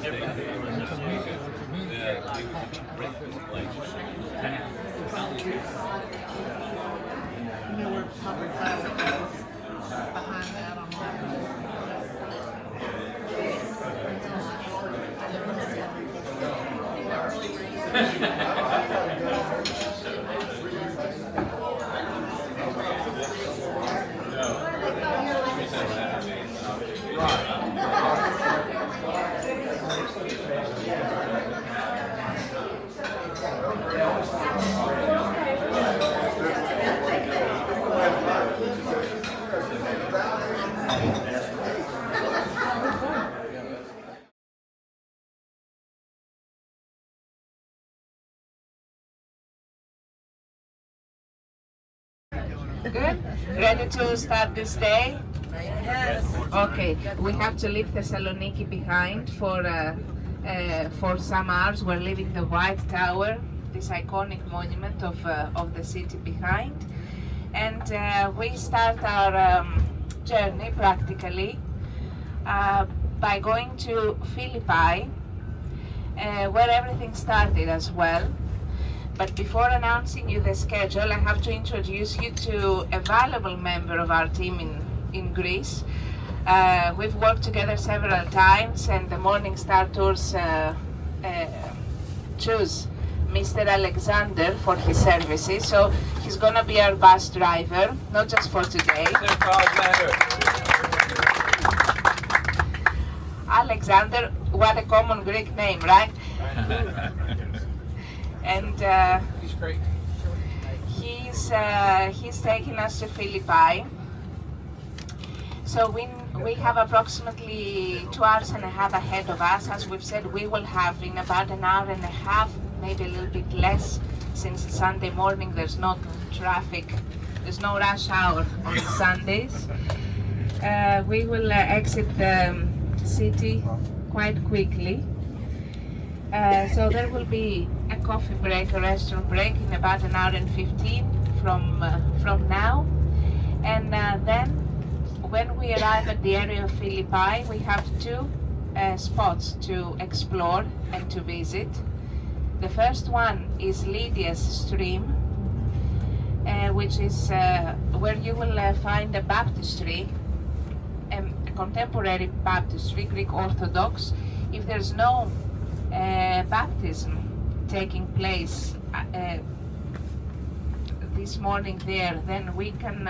You know where public plaza is? Behind that on Good? Ready to start this day? Yes. Okay, we have to leave Thessaloniki behind for some hours. We're leaving the White Tower, this iconic monument of the city behind. And we start our journey practically by going to Philippi, where everything started as well. But before announcing you the schedule, I have to introduce you to a valuable member of our team in Greece. We've worked together several times, and the Morning Star Tours choose Mr. Alexander for his services. So he's gonna be our bus driver, not just for today. Alexander, what a common Greek name, right? And He's great. he's taking us to Philippi. So we have approximately 2 hours and a half ahead of us. As we've said, we will have in about an hour and a half, maybe a little bit less, since it's Sunday morning, there's no traffic, there's no rush hour on Sundays. We will exit the city quite quickly. So there will be a coffee break, a restaurant break in about an hour and 15 from now. And then when we arrive at the area of Philippi, we have two spots to explore and to visit. The first one is Lydia's stream, which is where you will find a baptistry, a contemporary baptistry, Greek Orthodox. If there's no baptism taking place this morning there, then we can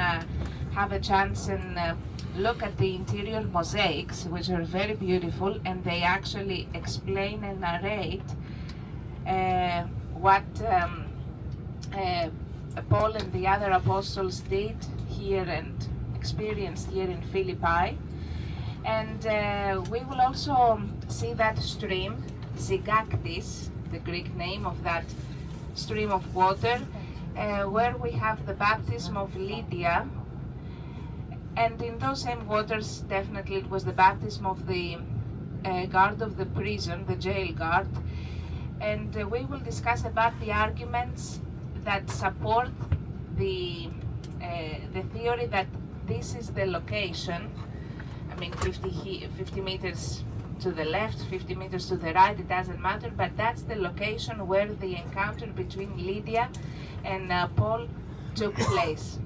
have a chance and look at the interior mosaics, which are very beautiful, and they actually explain and narrate what Paul and the other apostles did here and experienced here in Philippi. And we will also see that stream, Zygactis, the Greek name of that stream of water, where we have the baptism of Lydia. And in those same waters, definitely it was the baptism of the guard of the prison, the jail guard. And we will discuss about the arguments that support the theory that this is the location. I mean, 50 meters to the left, 50 meters to the right, it doesn't matter, but that's the location where the encounter between Lydia and Paul took place.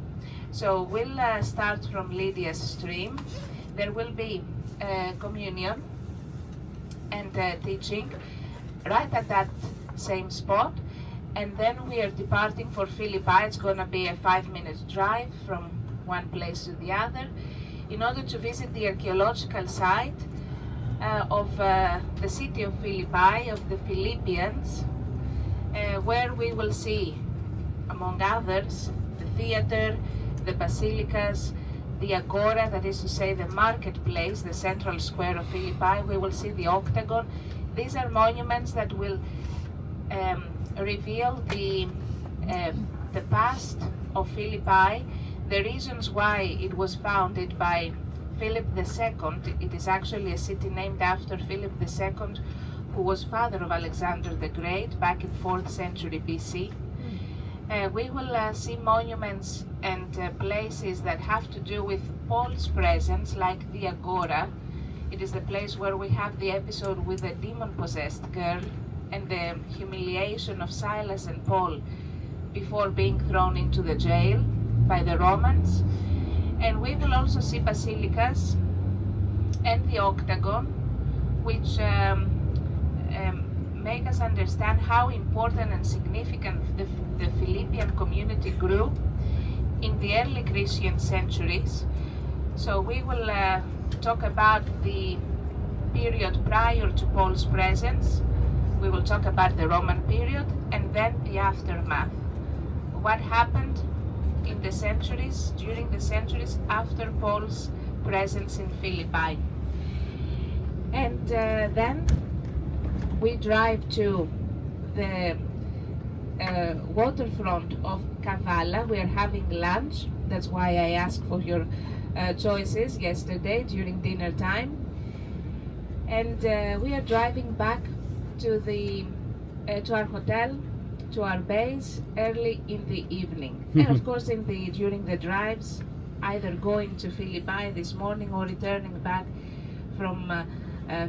So we'll start from Lydia's stream. There will be communion and teaching right at that same spot, and then we are departing for Philippi. It's going to be a 5-minute drive from one place to the other in order to visit the archaeological site of the city of Philippi, of the Philippians, where we will see, among others, the theater, the basilicas, the agora, that is to say the marketplace, the central square of Philippi. We will see the octagon. These are monuments that will reveal the past of Philippi, the reasons why it was founded by Philip II. It is actually a city named after Philip II, who was father of Alexander the Great back in 4th century BC. We will see monuments and places that have to do with Paul's presence, like the Agora It is the place where we have the episode with the demon-possessed girl and the humiliation of Silas and Paul before being thrown into the jail by the Romans. And we will also see basilicas and the octagon, which make us understand how important and significant the Philippian community grew in the early Christian centuries. So we will talk about the period prior to Paul's presence. We will talk about the Roman period and then the aftermath. What happened in the centuries, during the centuries after Paul's presence in Philippi. And then we drive to the waterfront of Kavala. We are having lunch. That's why I asked for your choices yesterday during dinner time. And we are driving back to our hotel, to our base early in the evening. And of course during the drives, either going to Philippi this morning or returning back from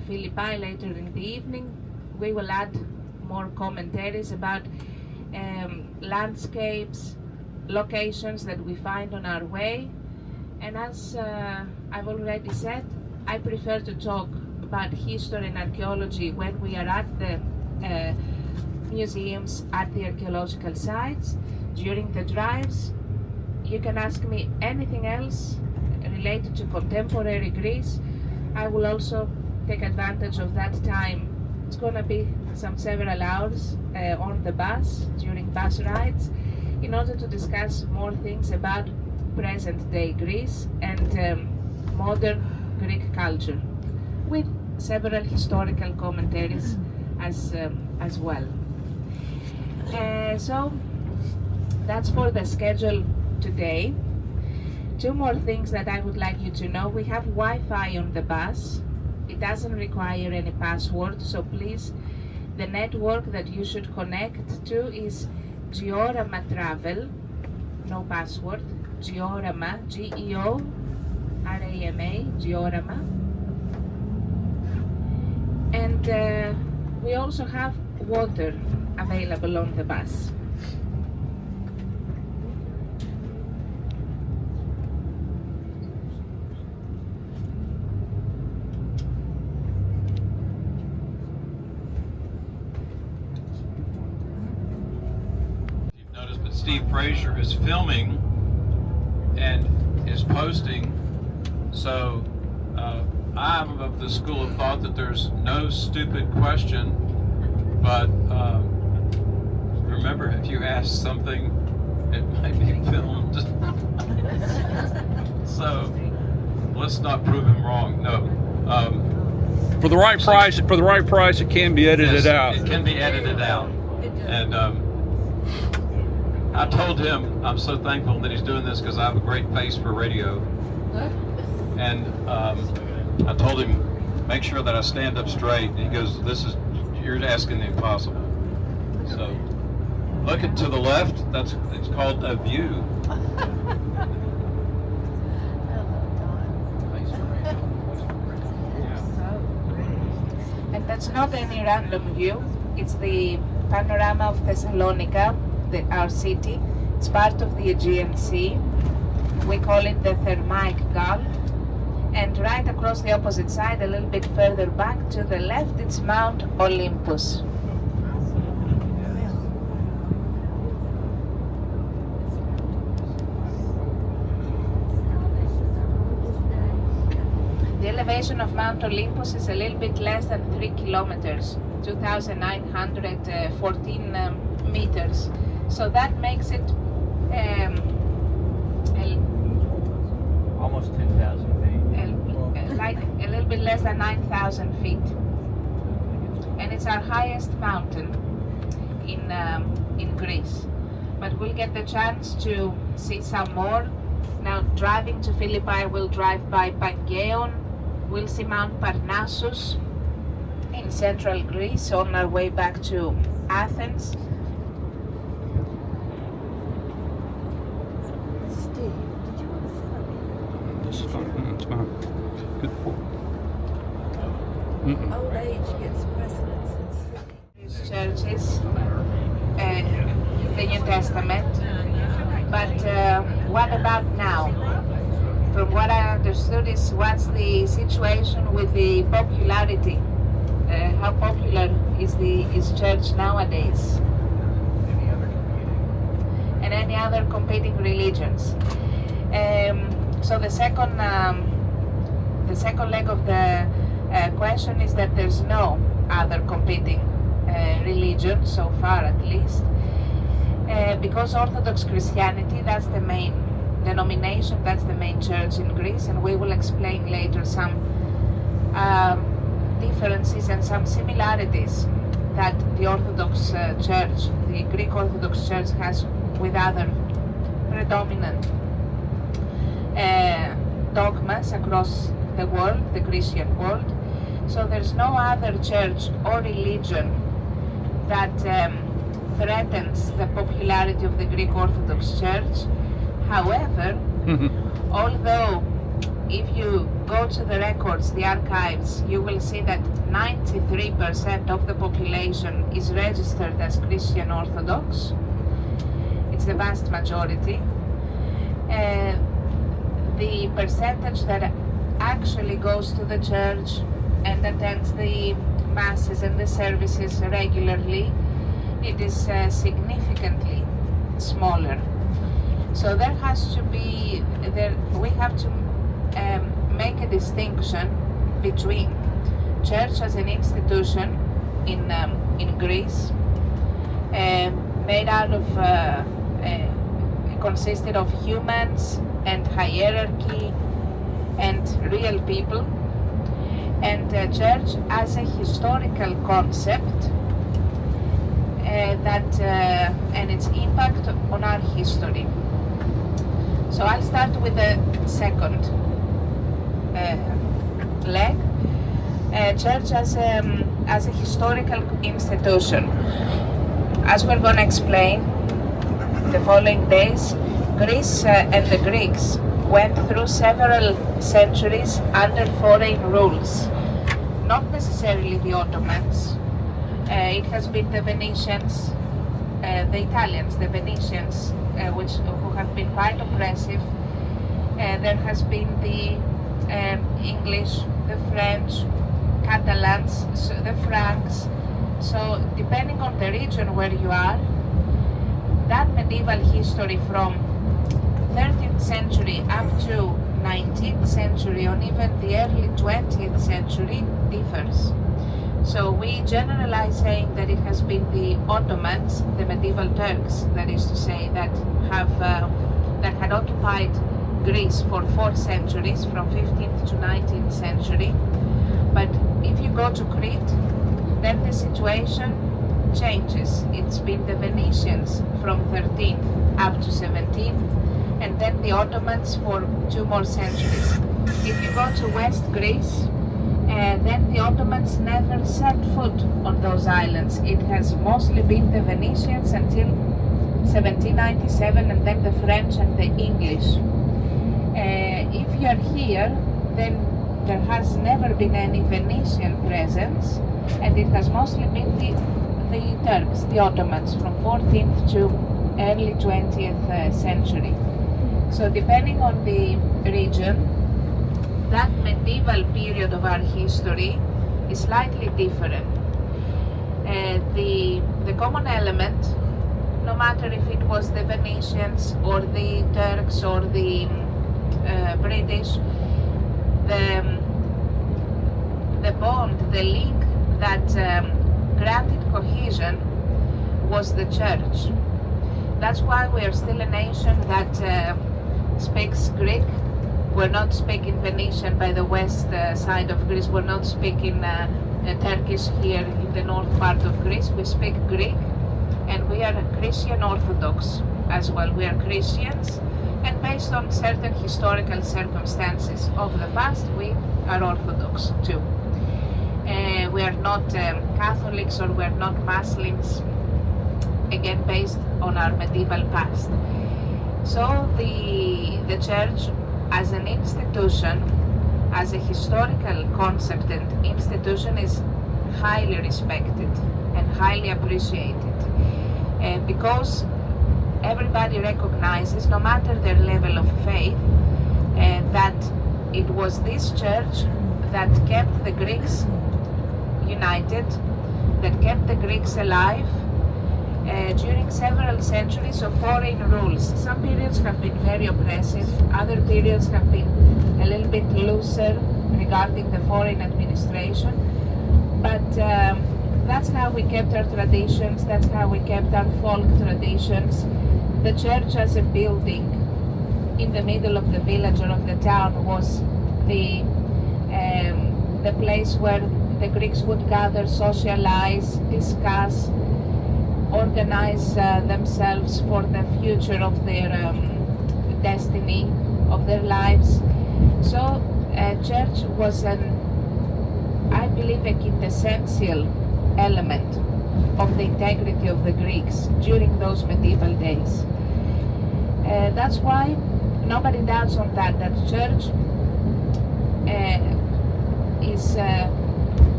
Philippi later in the evening, we will add more commentaries about landscapes, locations that we find on our way. And as I've already said, I prefer to talk about history and archaeology when we are at the museums, at the archaeological sites. During the drives, you can ask me anything else related to contemporary Greece. I will also take advantage of that time. It's going to be several hours on the bus, during bus rides, in order to discuss more things about present-day Greece and modern Greek culture, with several historical commentaries as well. So that's for the schedule today. Two more things that I would like you to know. We have Wi-Fi on the bus. It doesn't require any password, so please, the network that you should connect to is Georama Travel, no password, Georama, Georama, Georama. And we also have water available on the bus. You've noticed, but Steve Fraser is filming and is posting, so I'm of the school of thought that there's no stupid question, but remember, if you ask something, it might be filmed. So let's not prove him wrong. No. For the right price, it can be edited out. It can be edited out. And I told him I'm so thankful that he's doing this because I have a great face for radio. And I told him, make sure that I stand up straight. And he goes, you're asking the impossible. So look to the left. It's called a view. And that's not any random view. It's the panorama of Thessalonica, our city. It's part of the Aegean Sea. We call it the Thermaic Gulf. And right across the opposite side, a little bit further back to the left, it's Mount Olympus. The elevation of Mount Olympus is a little bit less than 3 kilometers, 2,914 meters. So that makes it almost 10,000 feet. Like a little bit less than 9,000 feet. And it's our highest mountain in Greece. But we'll get the chance to see some more. Now, driving to Philippi, we'll drive by Pangaeon. We'll see Mount Parnassus in central Greece on our way back to Athens. This is fine. It's fine. Good. Old age gets precedence in city. Churches, the New Testament. But what about now? From what I understood is what's the situation with the popularity? How popular is church nowadays? And any other competing religions. So the second leg of the question is that there's no other competing religion so far, at least, because Orthodox Christianity, that's the main denomination, that's the main church in Greece, and we will explain later some differences and some similarities that the Orthodox Church, the Greek Orthodox Church, has with other predominant dogmas across the world, the Christian world. So there's no other church or religion that threatens the popularity of the Greek Orthodox Church. However, although if you go to the records, the archives, you will see that 93% of the population is registered as Christian Orthodox. It's the vast majority. The percentage that actually goes to the church and attends the masses and the services regularly, it is significantly smaller. So there has to be, we have to make a distinction between church as an institution in Greece, made out of, consisted of humans and hierarchy and real people, and church as a historical concept and its impact on our history. So I'll start with the second leg, church as a historical institution. As we're going to explain the following days, Greece and the Greeks went through several centuries under foreign rules, not necessarily the Ottomans. It has been the Venetians, the Italians, the Venetians, who have been quite oppressive. There has been the English, the French, Catalans, the Franks. So depending on the region where you are, that medieval history from 13th century up to 19th century, or even the early 20th century, differs. So we generalize saying that it has been the Ottomans, the medieval Turks, that is to say, that had occupied Greece for 4 centuries, from 15th to 19th century. But if you go to Crete, then the situation changes. It's been the Venetians from 13th up to 17th, and then the Ottomans for 2 more centuries. If you go to West Greece, then the Ottomans never set foot on those islands. It has mostly been the Venetians until 1797, and then the French and the English. If you are here, then there has never been any Venetian presence, and it has mostly been the Turks, the Ottomans, from 14th to early 20th century. So depending on the region, that medieval period of our history is slightly different. The common element, no matter if it was the Venetians or the Turks or the British, the bond, the link that granted cohesion was the church. That's why we are still a nation that speaks Greek. We're not speaking Venetian by the west side of Greece. We're not speaking Turkish here in the north part of Greece. We speak Greek, and we are Christian Orthodox as well. We are Christians, and based on certain historical circumstances of the past, we are Orthodox too. We are not Catholics, or we are not Muslims, again based on our medieval past. So the church as an institution as a historical concept and institution is highly respected and highly appreciated, because everybody recognizes, no matter their level of faith, that it was this church that kept the Greeks united, that kept the Greeks alive during several centuries of foreign rules. Some periods have been very oppressive, other periods have been a little bit looser regarding the foreign administration, but that's how we kept our traditions, that's how we kept our folk traditions. The church as a building in the middle of the village or of the town was the place where the Greeks would gather, socialize, discuss, organize themselves for the future of their destiny, of their lives. So church was I believe, a quintessential element of the integrity of the Greeks during those medieval days. That's why nobody doubts on that church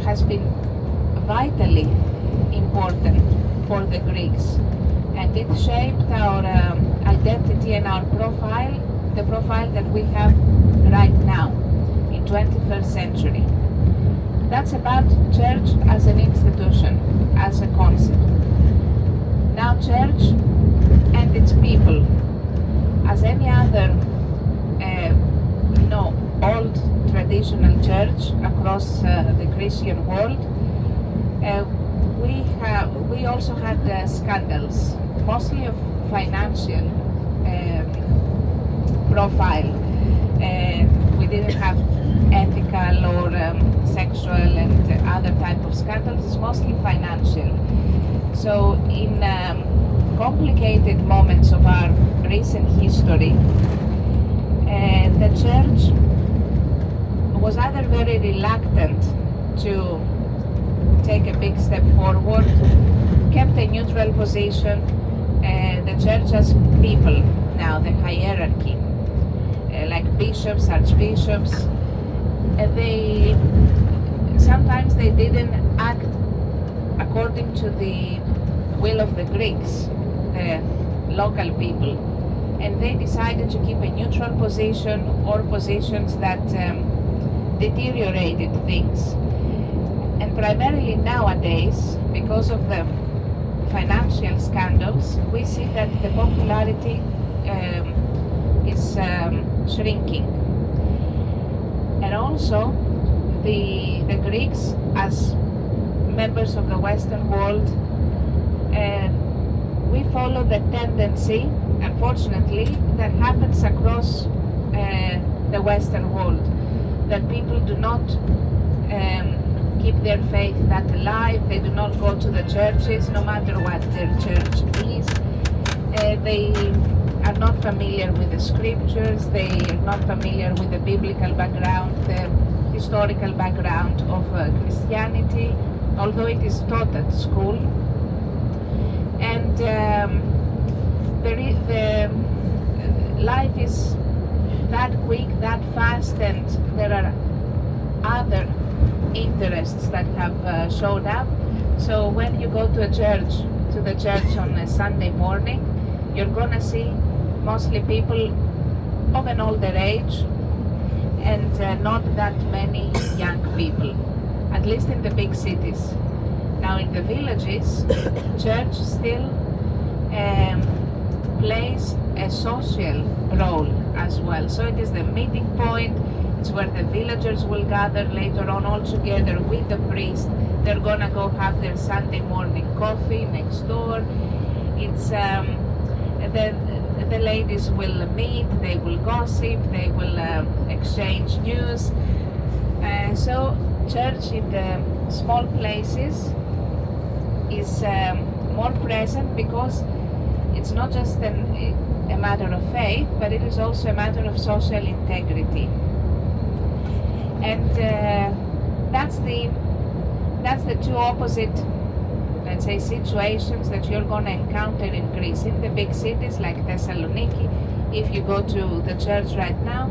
has been vitally important for the Greeks, and it shaped our identity and our profile, the profile that we have right now in 21st century. That's about church as an institution, as a concept. Now church and its people, as any other old traditional church across the Christian world, we also had scandals, mostly of financial profile. We didn't have ethical or sexual and other type of scandals. It's mostly financial. So in complicated moments of our recent history, the church was either very reluctant to take a big step forward, kept a neutral position. The church as people, now the hierarchy, like bishops, archbishops, sometimes they didn't act according to the will of the Greeks, the local people, and they decided to keep a neutral position or positions that deteriorated things. And primarily nowadays, because of the financial scandals, we see that the popularity is shrinking. And also the Greeks, as members of the Western world, we follow the tendency, unfortunately, that happens across the Western world, that people do not keep their faith that alive. They do not go to the churches, no matter what their church is. They are not familiar with the scriptures, they are not familiar with the biblical background, the historical background of Christianity, although it is taught at school. And the life is that quick, that fast, and there are other interests that have showed up. So when you go to the church on a Sunday morning, you're gonna see mostly people of an older age and not that many young people, at least in the big cities. Now in the villages, church still plays a social role as well. So it is the meeting point, it's where the villagers will gather later on all together with the priest. They're gonna go have their Sunday morning coffee next door. It's the ladies will meet, they will gossip, they will exchange news. So church in the small places is more present, because it's not just a matter of faith, but it is also a matter of social integrity. And that's the two opposite, let's say, situations that you're going to encounter in Greece. In the big cities like Thessaloniki, if you go to the church right now,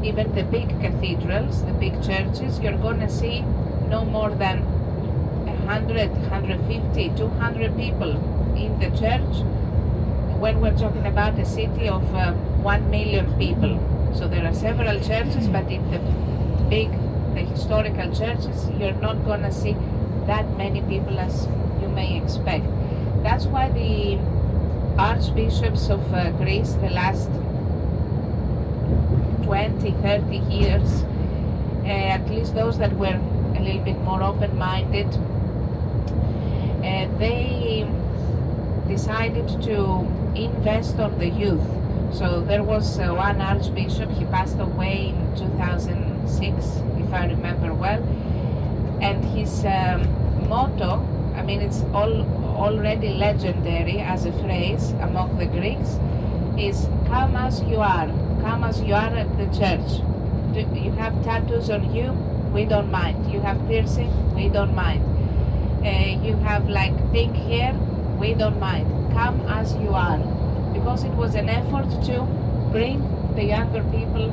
even the big cathedrals, the big churches, you're going to see no more than 100, 150, 200 people in the church when we're talking about a city of 1 million people. So there are several churches, but in the historical churches, you're not going to see that many people as you may expect. That's why the archbishops of Greece, the last 20, 30 years, at least those that were a little bit more open-minded, they decided to invest on the youth. So there was one archbishop, he passed away in 2006, if I remember well, and his motto, I mean, it's already legendary as a phrase among the Greeks, is "Come as you are at the church. You have tattoos on you, we don't mind. You have piercing, we don't mind. You have like pink hair, we don't mind. Come as you are." Because it was an effort to bring the younger people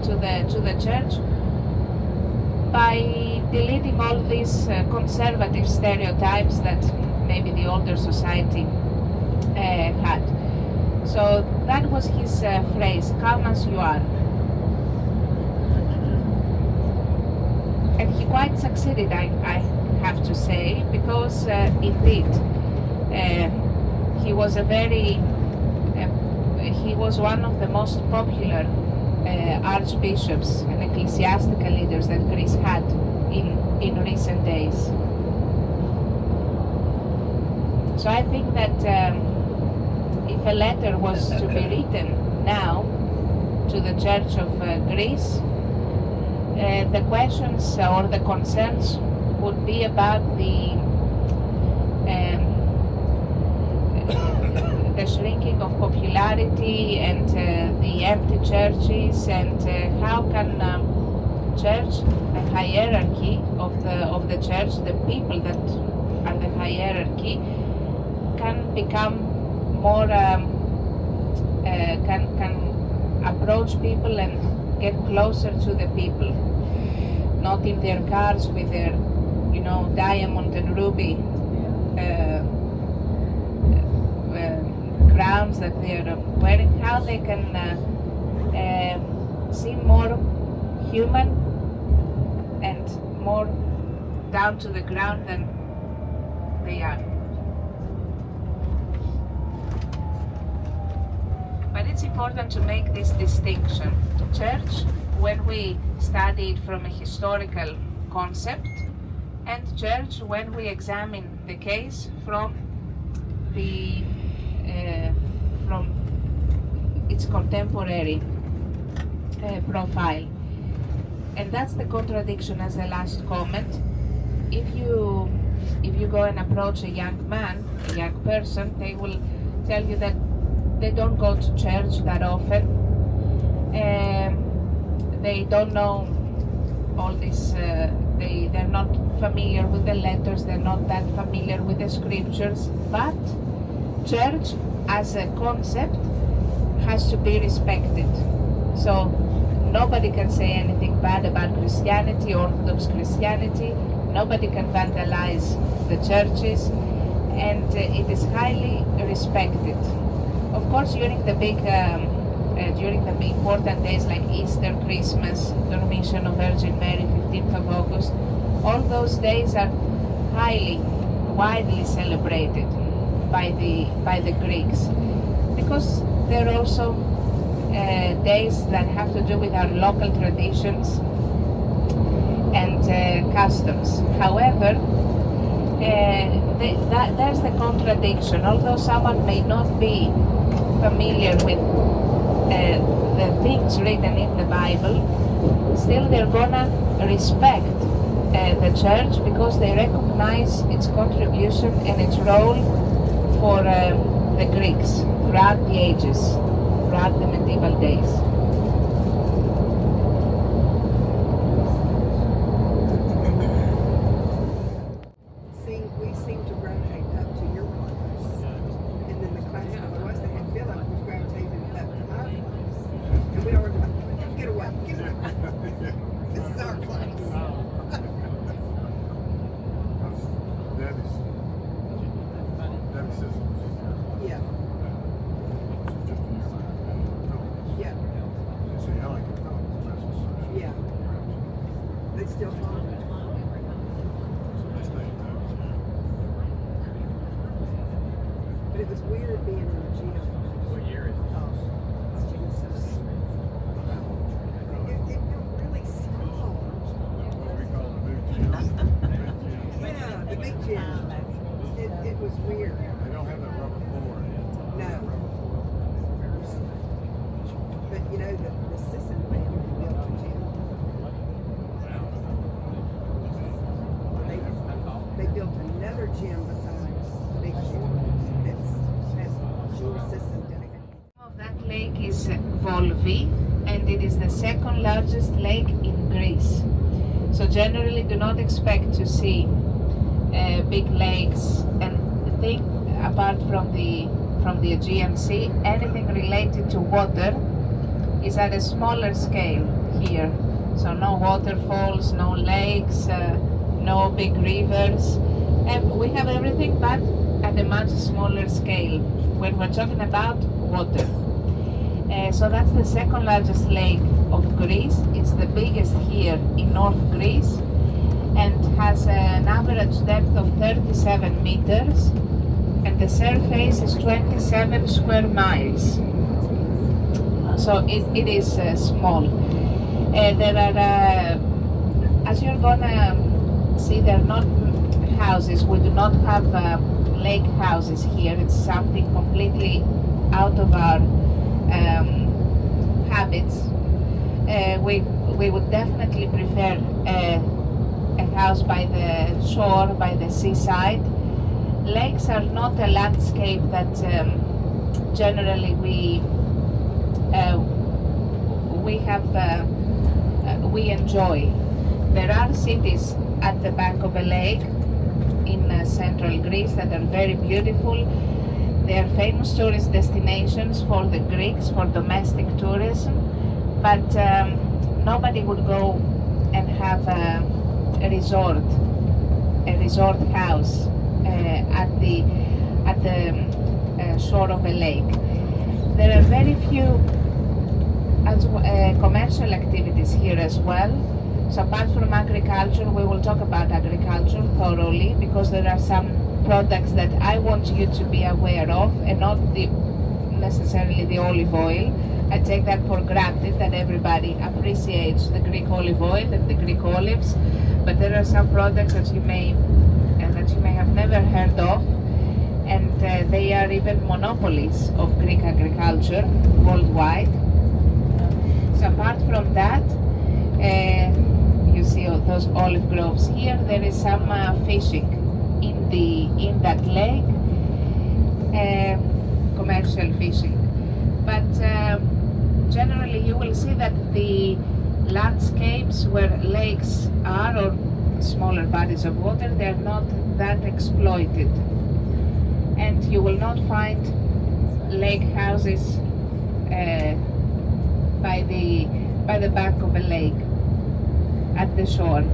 to the church by deleting all these conservative stereotypes that maybe the older society had. So that was his phrase, "Come as you are." And he quite succeeded, I have to say, because indeed he was he was one of the most popular archbishops and ecclesiastical leaders that Greece had in recent days. So I think that if a letter was to be written now to the Church of Greece, the questions or the concerns would be about the shrinking of popularity and the empty churches, and how can church, the hierarchy of the church, the people that are the hierarchy, can become more can approach people and get closer to the people, not in their cars with their diamond and ruby crowns that they're wearing, how they can seem more human and more down to the ground than they are. But it's important to make this distinction. Church, when we study it from a historical concept, and church when we examine the case from its contemporary profile. And that's the contradiction as the last comment. If you go and approach a young man, a young person, they will tell you that they don't go to church that often. They don't know all this, they're not familiar with the letters, they're not that familiar with the scriptures, but church as a concept has to be respected. So nobody can say anything bad about Christianity, Orthodox Christianity, nobody can vandalize the churches, and it is highly respected. Of course, during the big important days like Easter, Christmas, Dormition of Virgin Mary, 15th of August, all those days are highly, widely celebrated by the Greeks, because they're also days that have to do with our local traditions and customs. However, there's the contradiction. Although someone may not be familiar with the things written in the Bible, still they're gonna respect the church because they recognize its contribution and its role for the Greeks throughout the ages, throughout the medieval days. We seem to gravitate up to your class, and then the class below us that had Philip was gravitating up to our class, and we were like, get away, This is our class. Debbie's sister. Yeah. Yeah. See, I like it. Yeah. They still talk. But it was weird being in the gym. What year is it? Jesus. It felt really small. What we call the big gym. Yeah, the big gym. It was weird. They don't have that rubber floor. No. Rubber floor. But you know, the Sisson family built a gym. They built another gym besides the big gym. Has Jewel Sisson dedicated. Of that lake is Volvi, and it is the second largest lake in Greece. So generally do not expect to see big lakes and think apart from the Aegean Sea, anything related to water is at a smaller scale here. So no waterfalls, no lakes, no big rivers. And we have everything but at a much smaller scale when we're talking about water. So that's the second largest lake of Greece. It's the biggest here in North Greece and has an average depth of 37 meters and the surface is 27 square miles. So it is small. There are, as you're gonna see, there are not houses. We do not have lake houses here. It's something completely out of our habits. We would definitely prefer a house by the shore, by the seaside. Lakes are not a landscape that generally we enjoy. There are cities at the back of a lake in central Greece that are very beautiful. They are famous tourist destinations for the Greeks, for domestic tourism, but nobody would go and have a resort house at the shore of a lake. There are very few commercial activities here as well. So apart from agriculture, we will talk about agriculture thoroughly because there are some products that I want you to be aware of, and not necessarily the olive oil. I take that for granted that everybody appreciates the Greek olive oil and the Greek olives, but there are some products that you may have never heard of, and they are even monopolies of Greek agriculture worldwide. So apart from that, you see all those olive groves here. There is some fishing in that lake, commercial fishing. But generally, you will see that the landscapes where lakes are, or smaller bodies of water, they are not that exploited, and you will not find lake houses by the back of a lake at the shore.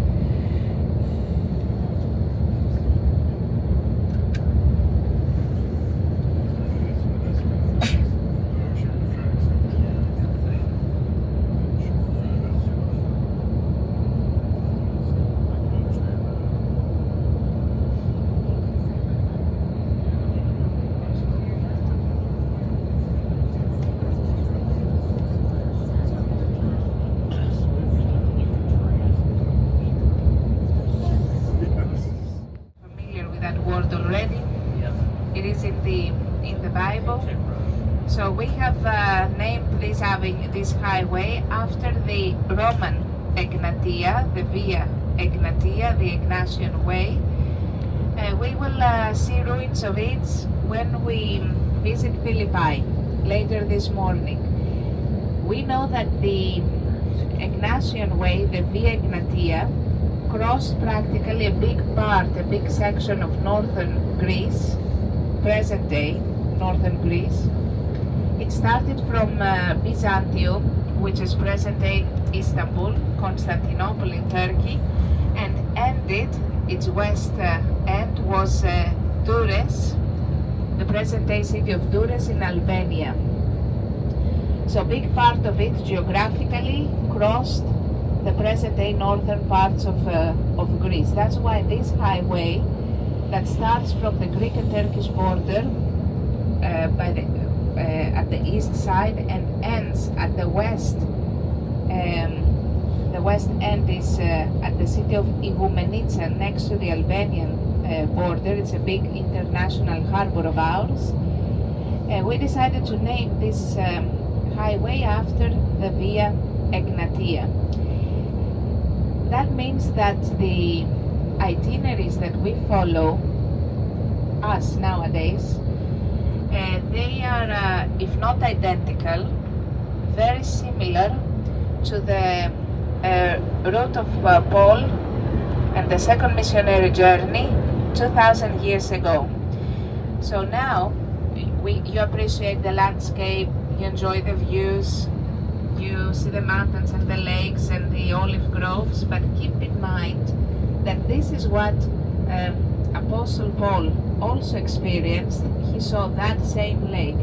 Already, it is in the Bible. So we have named this highway after the Roman Egnatia, the Via Egnatia, the Egnatian Way. We will see ruins of it when we visit Philippi later this morning. We know that the Egnatian Way, the Via Egnatia, crossed practically a big section of northern Greece, present day northern Greece. It started from Byzantium which is present-day Istanbul, Constantinople in Turkey, and ended, its west end was Durrës, the present-day city of Durrës in Albania. So a big part of it geographically crossed the present-day northern parts of Greece. That's why this highway that starts from the Greek and Turkish border at the east side and ends at the west. The west end is at the city of Igoumenitsa, next to the Albanian border. It's a big international harbor of ours. We decided to name this highway after the Via Egnatia. That means that the itineraries that we follow, us nowadays, they are, if not identical, very similar to the route of Paul and the second missionary journey 2,000 years ago. So now you appreciate the landscape, you enjoy the views, you see the mountains and the lakes and the olive groves, but keep in mind that this is what Apostle Paul also experienced. He saw that same lake,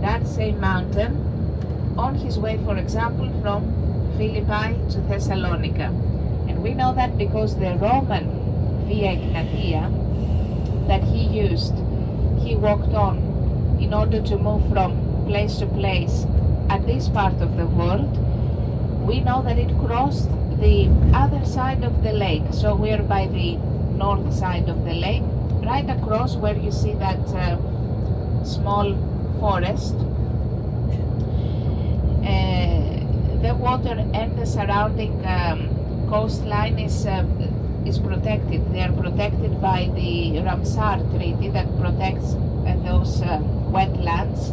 that same mountain on his way, for example, from Philippi to Thessalonica. And we know that because the Roman Via Egnatia that he used, he walked on in order to move from place to place at this part of the world. We know that it crossed the other side of the lake. So we're by the north side of the lake, right across where you see that small forest. The water and the surrounding coastline is protected. They are protected by the Ramsar Treaty that protects those wetlands.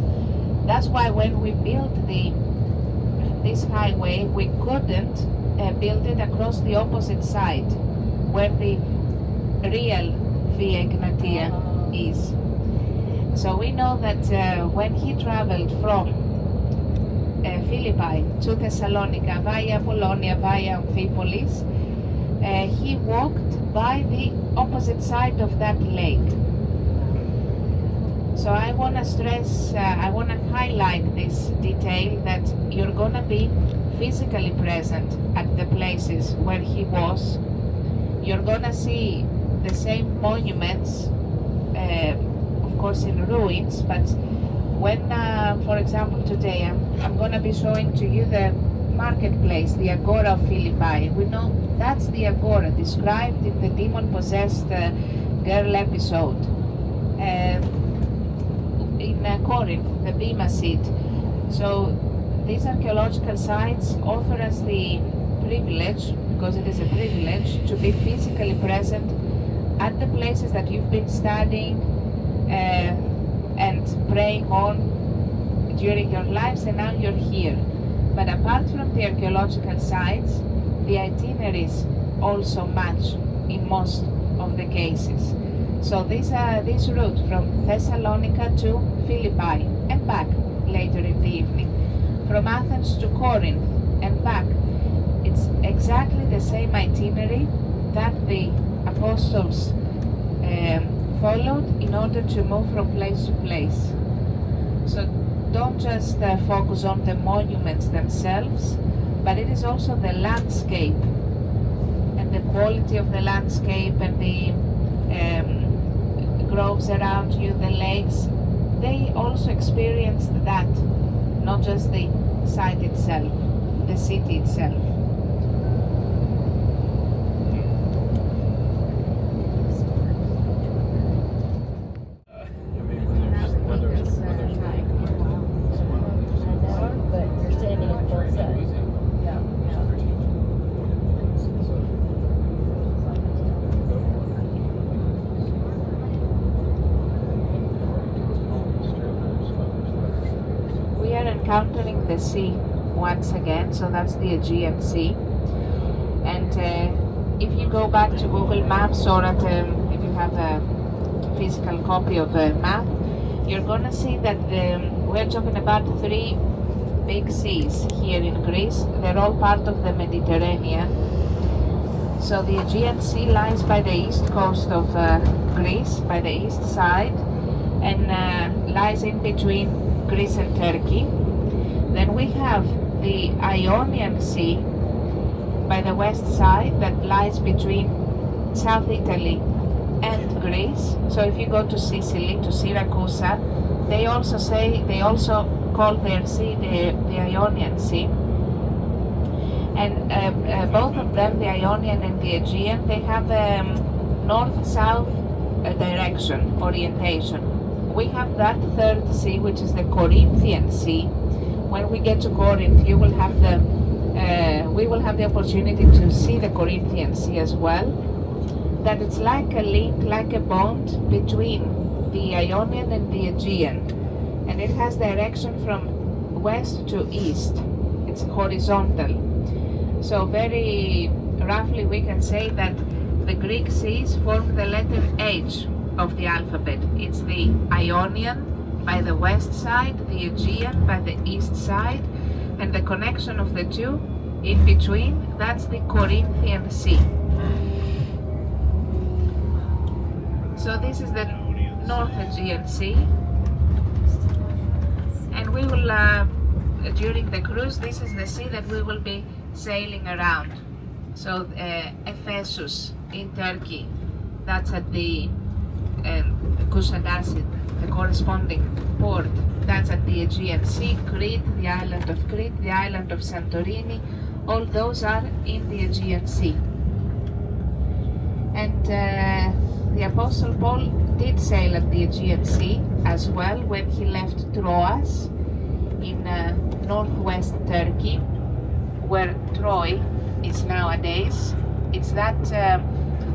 That's why when we built this highway, we couldn't build it across the opposite side, where the real Via Egnatia is. So we know that when he traveled from Philippi to Thessalonica via Apollonia, via Amphipolis, he walked by the opposite side of that lake. So I want to stress, I want to highlight this detail that you're going to be physically present at the places where he was. You're going to see the same monuments, of course in ruins, but when, for example, today I'm going to be showing to you the marketplace, the Agora of Philippi. We know that's the Agora described in the demon-possessed girl episode. In Corinth, the Bema seat. So these archaeological sites offer us the privilege, because it is a privilege, to be physically present at the places that you've been studying and praying on during your lives, and now you're here. But apart from the archaeological sites, the itineraries also match in most of the cases. So this route from Thessalonica to Philippi and back later in the evening, from Athens to Corinth and back, it's exactly the same itinerary that the apostles followed in order to move from place to place. So don't just focus on the monuments themselves, but it is also the landscape and the quality of the landscape and the groves around you, the lakes. They also experienced that, not just the site itself, the city itself. But you're standing on both sides. We are encountering the sea once again, so that's the Aegean Sea. And if you go back to Google Maps, or if you have a physical copy of a map, you're going to see that we're talking about three big seas here in Greece. They're all part of the Mediterranean. So the Aegean Sea lies by the east coast of Greece, by the east side, and lies in between Greece and Turkey. Then we have the Ionian Sea by the west side that lies between South Italy and Greece. So if you go to Sicily, to Syracuse, they also call their sea the Ionian Sea. And both of them, the Ionian and the Aegean, they have north-south direction, orientation. We have that third sea, which is the Corinthian Sea. When we get to Corinth, we will have the opportunity to see the Corinthian Sea as well. That it's like a link, like a bond between the Ionian and the Aegean, and it has direction from west to east. It's horizontal. So very roughly we can say that the Greek seas form the letter H of the alphabet. It's the Ionian by the west side, the Aegean by the east side, and the connection of the two in between, that's the Corinthian Sea. So this is the North Aegean Sea, and we will, during the cruise, this is the sea that we will be sailing around. So Ephesus in Turkey, that's at the Kusadasi, the corresponding port, that's at the Aegean Sea. Crete, the island of Crete, the island of Santorini, all those are in the Aegean Sea. And the Apostle Paul did sail at the Aegean Sea as well when he left Troas in northwest Turkey, where Troy is nowadays. It's that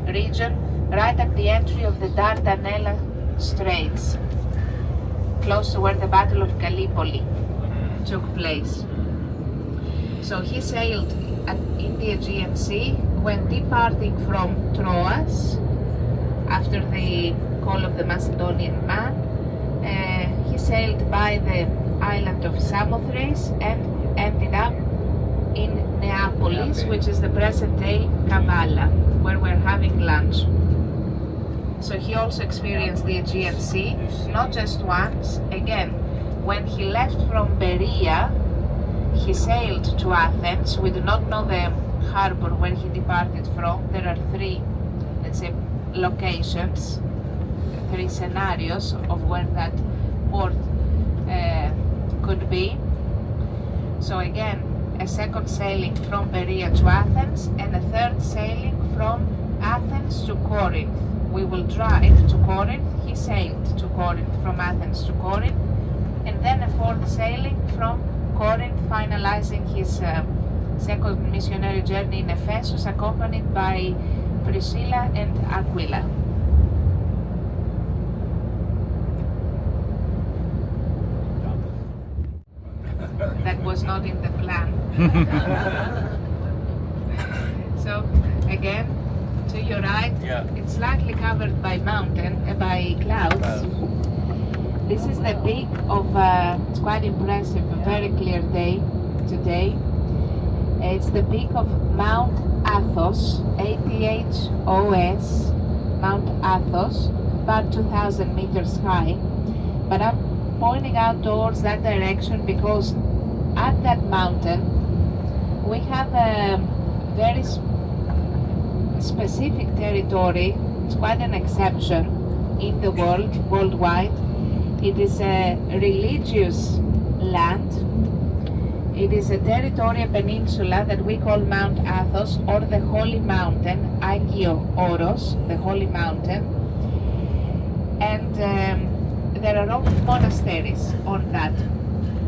region right at the entry of the Dardanelles Straits, close to where the Battle of Gallipoli took place. So he sailed in the Aegean Sea when departing from Troas after the call of the Macedonian man. He sailed by the island of Samothrace and ended up in Neapolis, which is the present day Kavala, where we're having lunch. So he also experienced the Aegean Sea, not just once. Again, when he left from Berea, he sailed to Athens. We do not know the harbor where he departed from. There are three, let's say, locations, three scenarios of where that port could be. So again, a second sailing from Berea to Athens, and a third sailing from Athens to Corinth. We will drive to Corinth. He sailed to Corinth, from Athens to Corinth, and then a fourth sailing from Corinth, finalizing his second missionary journey in Ephesus, accompanied by Priscilla and Aquila. That was not in the plan. So again, to your right, it's slightly covered by by clouds. This is the peak of, it's quite impressive, a very clear day today. It's the peak of Mount Athos, ATHOS, Mount Athos, about 2,000 meters high. But I'm pointing out towards that direction because at that mountain we have a very specific territory. It's quite an exception in the world, worldwide. It is a religious land. It is a territory, a peninsula that we call Mount Athos, or the Holy Mountain, Agio Oros, the Holy Mountain. And there are all monasteries on that.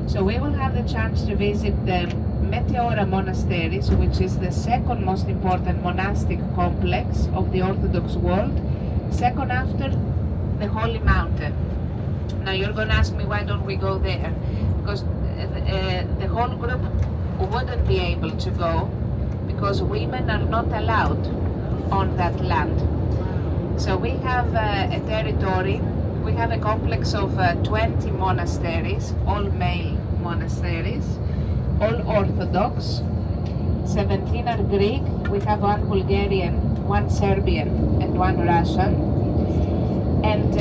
So we will have the chance to visit the Meteora Monasteries, which is the second most important monastic complex of the Orthodox world, second after the Holy Mountain. Now you're going to ask me, why don't we go there? Because the whole group wouldn't be able to go because women are not allowed on that land. So we have a territory, we have a complex of 20 monasteries, all male monasteries, all Orthodox, 17 are Greek. We have one Bulgarian, one Serbian, and one Russian. And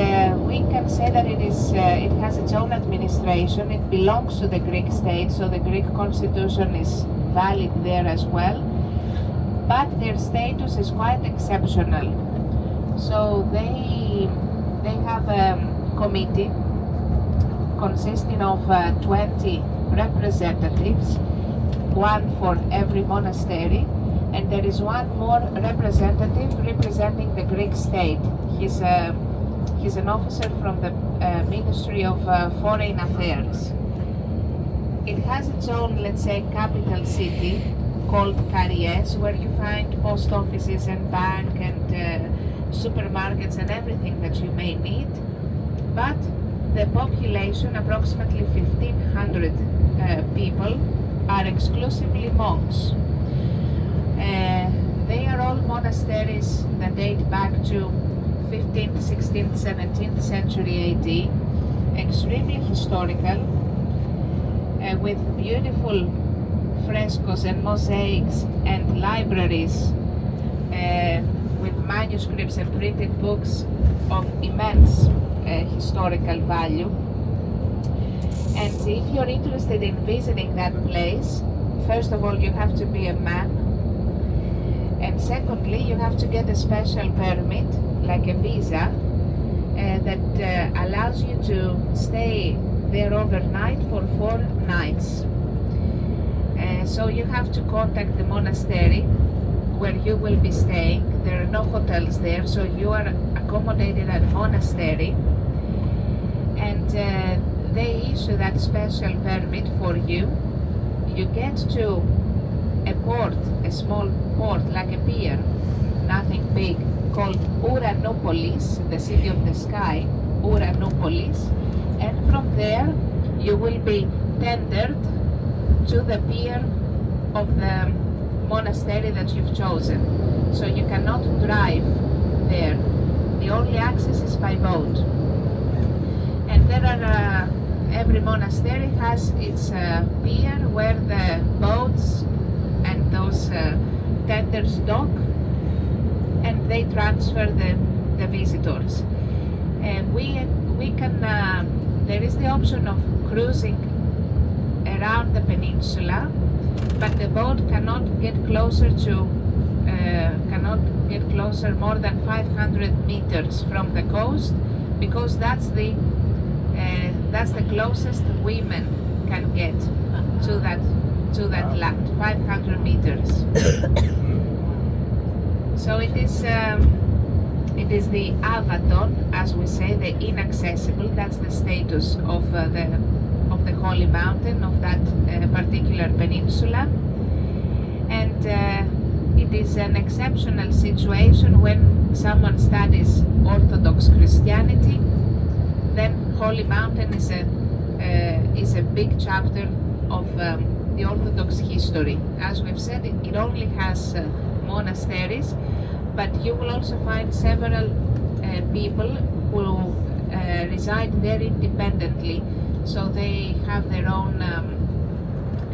we can say that it has its own administration. It belongs to the Greek state, so the Greek constitution is valid there as well. But their status is quite exceptional. So they have a committee consisting of 20 representatives, one for every monastery, and there is one more representative representing the Greek state. He's an officer from the Ministry of Foreign Affairs. It has its own, let's say, capital city called Karies, where you find post offices and bank and supermarkets and everything that you may need. But the population, approximately 1,500 people, are exclusively monks. They are all monasteries that date back to 15th, 16th, 17th century AD, extremely historical, with beautiful frescoes and mosaics and libraries, with manuscripts and printed books of immense historical value. And if you're interested in visiting that place, first of all, you have to be a man, and secondly, you have to get a special permit, like a visa, that allows you to stay there overnight for 4 nights. So you have to contact the monastery where you will be staying. There are no hotels there, so you are accommodated at a monastery, and they issue that special permit for you. You get to a port, a small port like a pier, nothing big, called Uranopolis, the city of the sky, Uranopolis, and from there you will be tendered to the pier of the monastery that you've chosen. So you cannot drive there. The only access is by boat. And there are, every monastery has its pier where the boats and those tenders dock, and they transfer the visitors. And we can, there is the option of cruising around the peninsula, but the boat cannot get closer more than 500 meters from the coast, because that's the closest women can get to that land, 500 meters. So it is the Avaton, as we say, the inaccessible. That's the status of the holy mountain, of that particular peninsula. And it is an exceptional situation when someone studies Orthodox Christianity. Then Holy Mountain is a big chapter of the Orthodox history. As we've said, it only has monasteries, but you will also find several people who reside there independently. So they have their own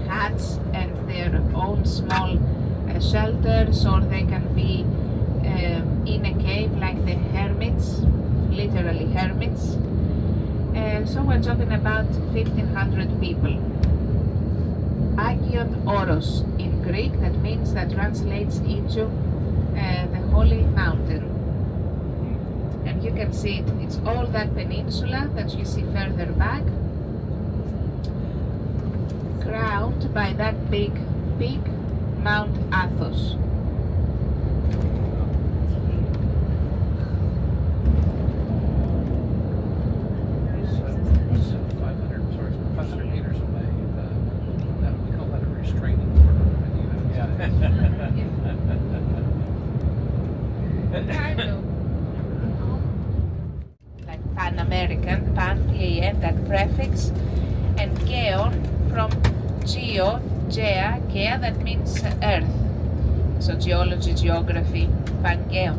huts and their own small shelters, or they can be in a cave like the hermits, literally hermits. So we're talking about 1,500 people. Agion Oros in Greek, that translates into the holy mountain. And you can see it, it's all that peninsula that you see further back, crowned by that big peak, Mount Athos. Like Pan-American, Pan, P-A-N, that prefix, and Geon from Geo, Gea, Gea, that means earth. So geology, geography, Pangeon.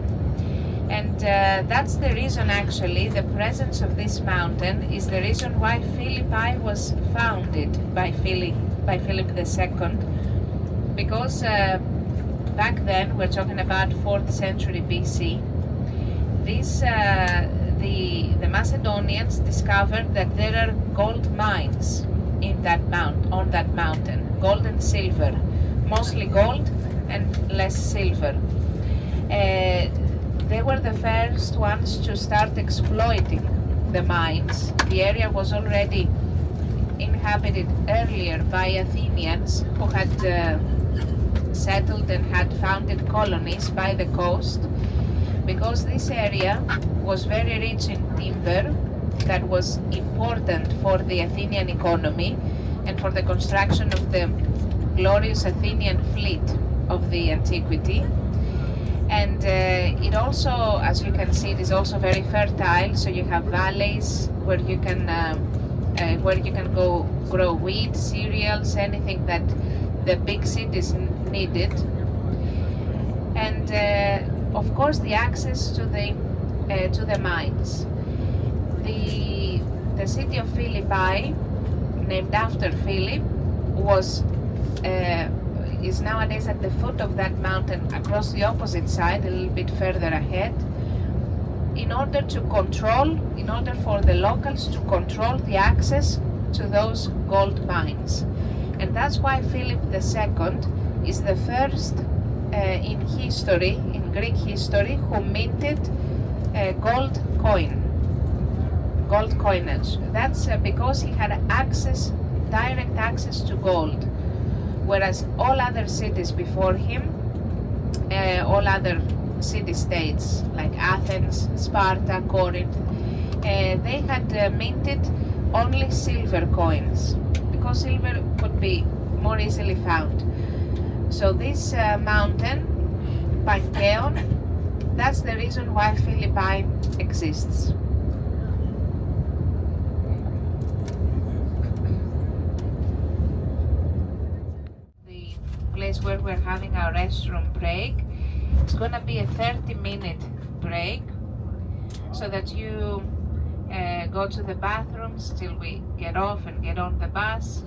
And that's the reason, actually, the presence of this mountain is the reason why Philippi was founded by by Philip II, because back then, we're talking about 4th century BC, the Macedonians discovered that there are gold mines in that on that mountain, gold and silver, mostly gold and less silver. They were the first ones to start exploiting the mines. The area was already inhabited earlier by Athenians who had settled and had founded colonies by the coast, because this area was very rich in timber that was important for the Athenian economy and for the construction of the glorious Athenian fleet of the antiquity. And it also, as you can see, it is also very fertile, so you have valleys where you can go grow wheat, cereals, anything that the big cities needed. And of course, the access to the mines. The city of Philippi, named after Philip, is nowadays at the foot of that mountain, across the opposite side, a little bit further ahead, in order for the locals to control the access to those gold mines. And that's why Philip II is the first in history, in Greek history, who minted gold coinage. That's because he had direct access to gold, whereas all other cities before him, all other city-states like Athens, Sparta, Corinth, they had minted only silver coins, because silver could be more easily found. So this mountain, Pantheon, that's the reason why Philippi exists. The place where we're having our restroom break, it's gonna be a 30-minute break, so that you go to the bathrooms till we get off and get on the bus.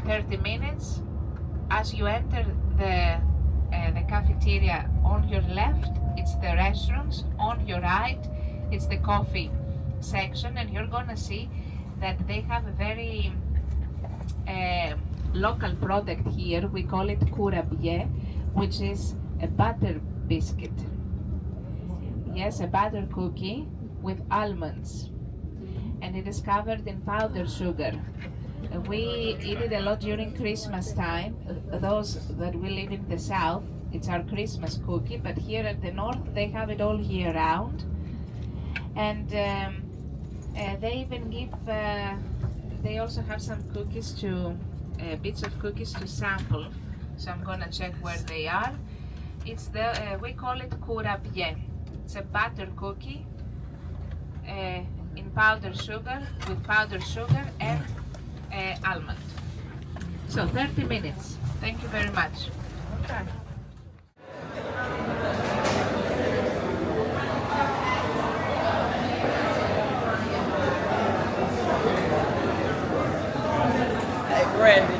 30 minutes. As you enter the cafeteria, on your left it's the restrooms, on your right it's the coffee section, and you're gonna see that they have a very local product here. We call it kurabiye, which is a butter biscuit. Yes, a butter cookie with almonds, and it is covered in powdered sugar. We eat it a lot during Christmas time. Those that we live in the south, it's our Christmas cookie, but here at the north they have it all year round. And they even give, they also have some cookies bits of cookies to sample. So I'm gonna check where they are. It's we call it kurabiye. It's a butter cookie in powdered sugar, with powdered sugar and almond. So 30 minutes. Thank you very much. Okay. Hey, Brandy.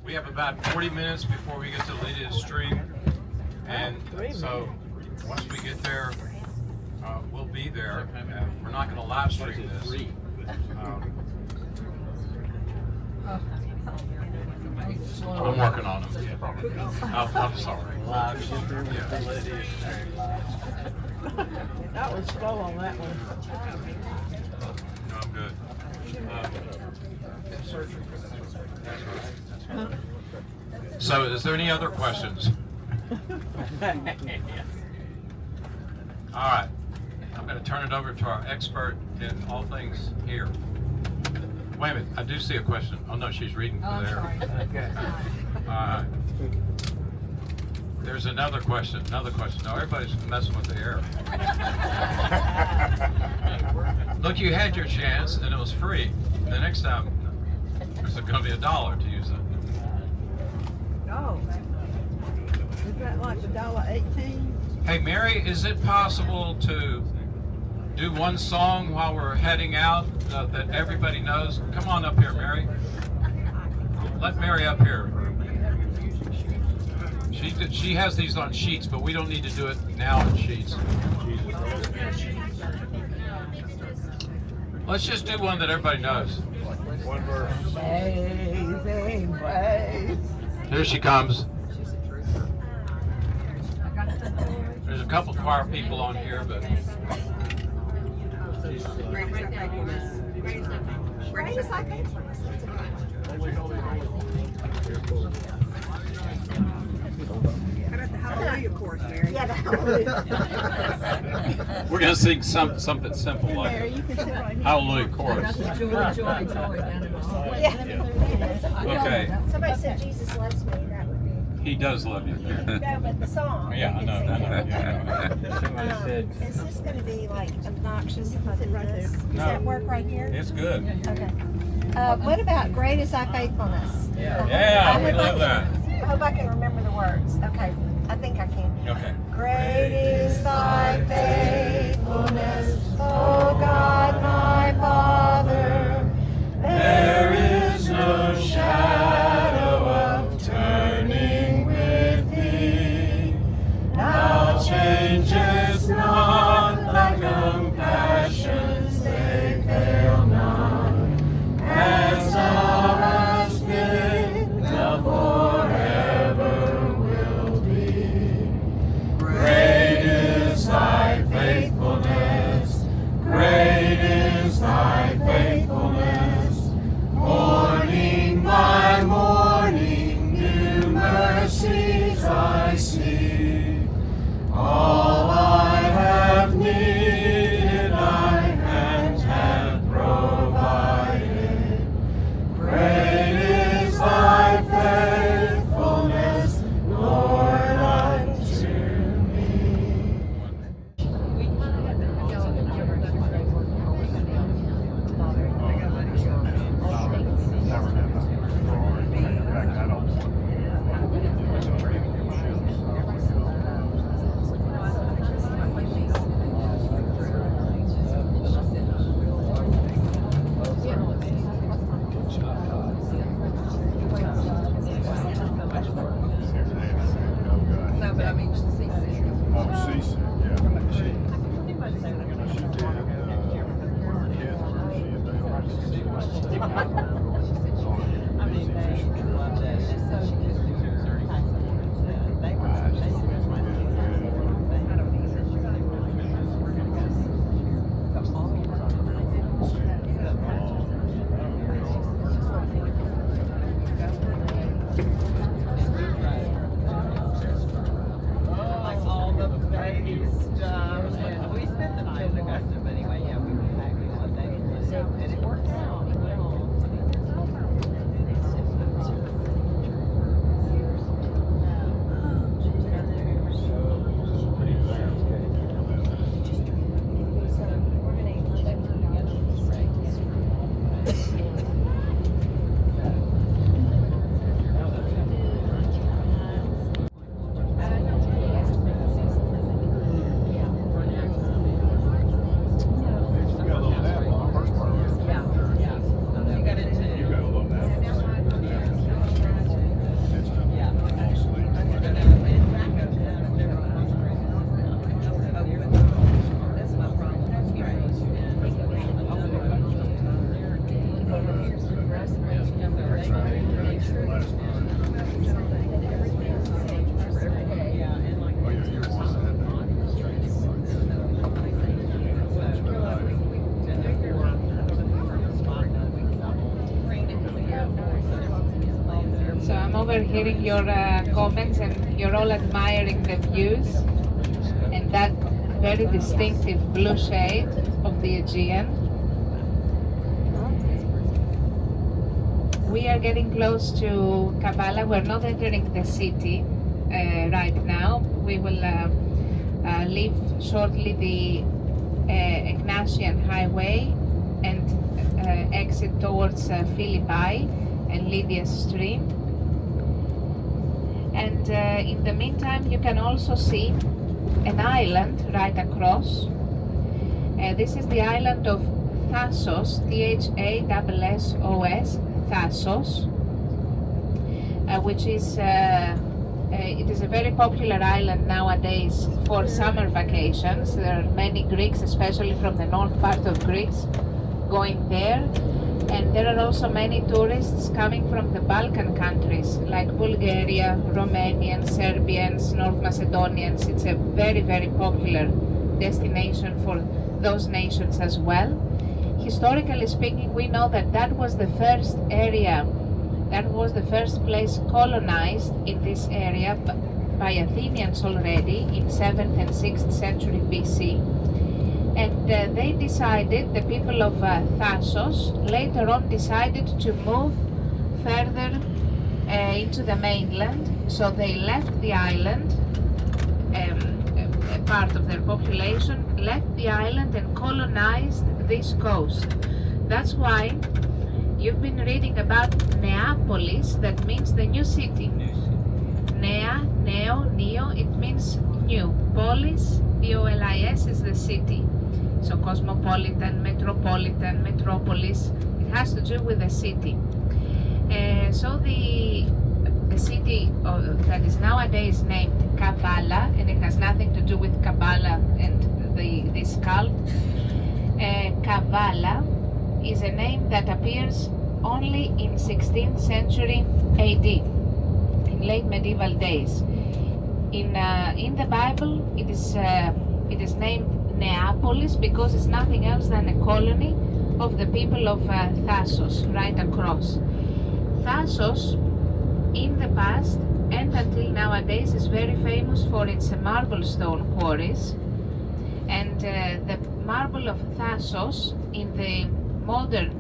We have about 40 minutes before we get to Lydia's stream, and so once we get there, we'll be there. We're not going to live stream this. I'm working on them. I'm sorry. Live shipper with Yeah. Lydia. That was slow on that one. No, I'm good. So, is there any other questions? All right. I'm going to turn it over to our expert in all things here. Wait a minute. I do see a question. Oh, no, she's reading from there. Okay. There's another question. No, everybody's messing with the air. Look, you had your chance and it was free. The next time, there's going to be $1 to use it. Oh. Is that like $1.18? Hey, Mary, is it possible to do one song while we're heading out that everybody knows? Come on up here, Mary. Let Mary up here. She has these on sheets, but we don't need to do it now on sheets. Let's just do one that everybody knows. One verse. Amazing grace. Here she comes. There's a couple choir people on here, but How about the Hallelujah chorus, Mary? Yeah, the hallelujah. we're gonna sing something simple like Mary, you can sit right here. Hallelujah chorus. Joy, joy, joy down in my heart. Yeah. Okay, Somebody said Jesus loves me. That would be. he does love you. No, but the song. Yeah, I know. Is this going to be like obnoxious if I do Right this? there. Does that work right here? It's good. Okay. What about great is thy faithfulness? Yeah, we love that. I hope I can remember the words. Okay, I think I can. Okay. Great is thy faithfulness, O God my Father. There is no shadow of turning with thee. Thou changest not, thy compassions they fail not. As thou hast been, thou forever will be. Great is thy faithfulness, great is thy faithfulness. Morning by morning, new mercies I see. All I have needed, thy hand hath provided. Great is thy faithfulness, Lord, unto me. Never had that. In fact, I don't want No, but I mean, she's seasick. Oh, seasick, yeah. She did, her kids were, she and they were seasick. I mean, they love that. She's so they were. Like all the baby stuff. And we spent the night in Augusta, but anyway, yeah, we were packing all day. And it worked out. You got a little nap on the first part. Yeah. You got it too. You got a little nap. It's Yeah. all sleep. That's my problem. Oh, yeah, you're one that had So I'm overhearing your comments, and you're all admiring the views and that very distinctive blue shade of the Aegean. We are getting close to Kavala. We're not entering the city. right now. We will leave shortly the Ignatian Highway and exit towards Philippi and Lydia's stream. And in the meantime, you can also see an island right across. This is the island of Thassos, Thassos, Thassos, which is it is a very popular island nowadays for summer vacations. There are many Greeks, especially from the north part of Greece, going there. And there are also many tourists coming from the Balkan countries like Bulgaria, Romanians, Serbians, North Macedonians. It's a very, very popular destination for those nations as well. Historically speaking, we know that that was the first area, that was the first place colonized in this area by Athenians already in 7th and 6th century BC. And they decided, the people of Thassos later on decided to move further into the mainland. So they left the island, a part of their population left the island and colonized this coast. That's why you've been reading about Neapolis, that means the new city. Nea, neo, it means new. Polis, P-O-L-I-S, is the city. So cosmopolitan, metropolitan, metropolis, it has to do with the city. So the city that is nowadays named Kavala, and it has nothing to do with Kabbalah and this cult. Kavala is a name that appears only in 16th century AD, in late medieval days. In the Bible, it is named Neapolis because it's nothing else than a colony of the people of Thassos, right across. Thassos, in the past and until nowadays, is very famous for its marble stone quarries. And the marble of Thassos in the modern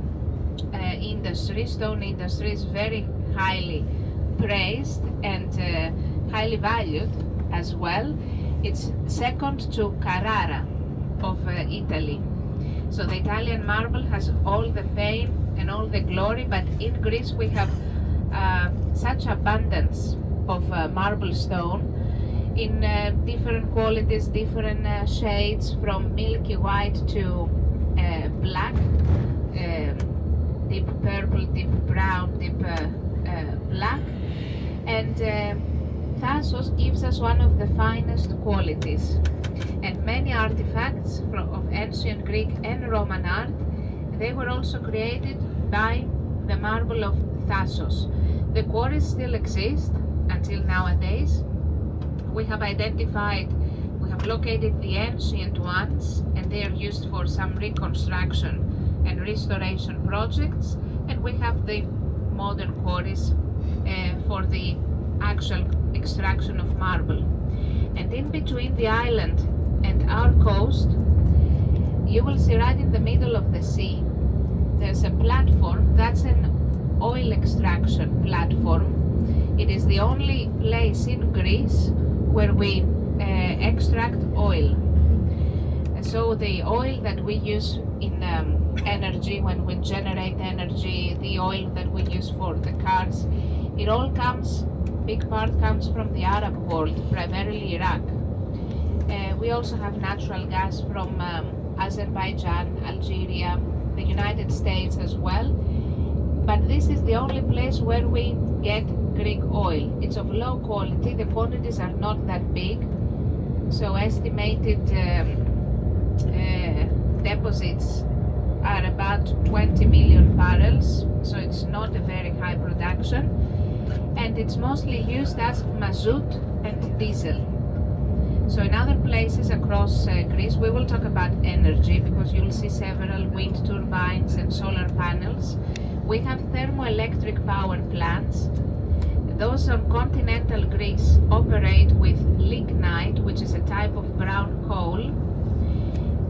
industry, stone industry, is very highly praised and highly valued as well. It's second to Carrara of Italy. So the Italian marble has all the fame and all the glory, but in Greece we have such abundance of marble stone in different qualities, different shades, from milky white to black, deep purple, deep brown, deep black. And Thassos gives us one of the finest qualities. And many artifacts of ancient Greek and Roman art, they were also created by the marble of Thassos. The quarries still exist until nowadays. We have located the ancient ones, and they are used for some reconstruction and restoration projects. And we have the modern quarries for the actual extraction of marble. And in between the island and our coast, you will see right in the middle of the sea, there's a platform. That's an oil extraction platform. It is the only place in Greece where we extract oil. So the oil that we use in energy, when we generate energy, the oil that we use for the cars, it all comes, big part comes from the Arab world, primarily Iraq. We also have natural gas from Azerbaijan, Algeria, the United States as well. But this is the only place where we get Greek oil. It's of low quality, the quantities are not that big. So estimated deposits are about 20 million barrels. So it's not a very high production. And it's mostly used as mazout and diesel. So in other places across Greece, we will talk about energy because you'll see several wind turbines and solar panels. We have thermoelectric power plants. Those on continental Greece operate with lignite, which is a type of brown coal.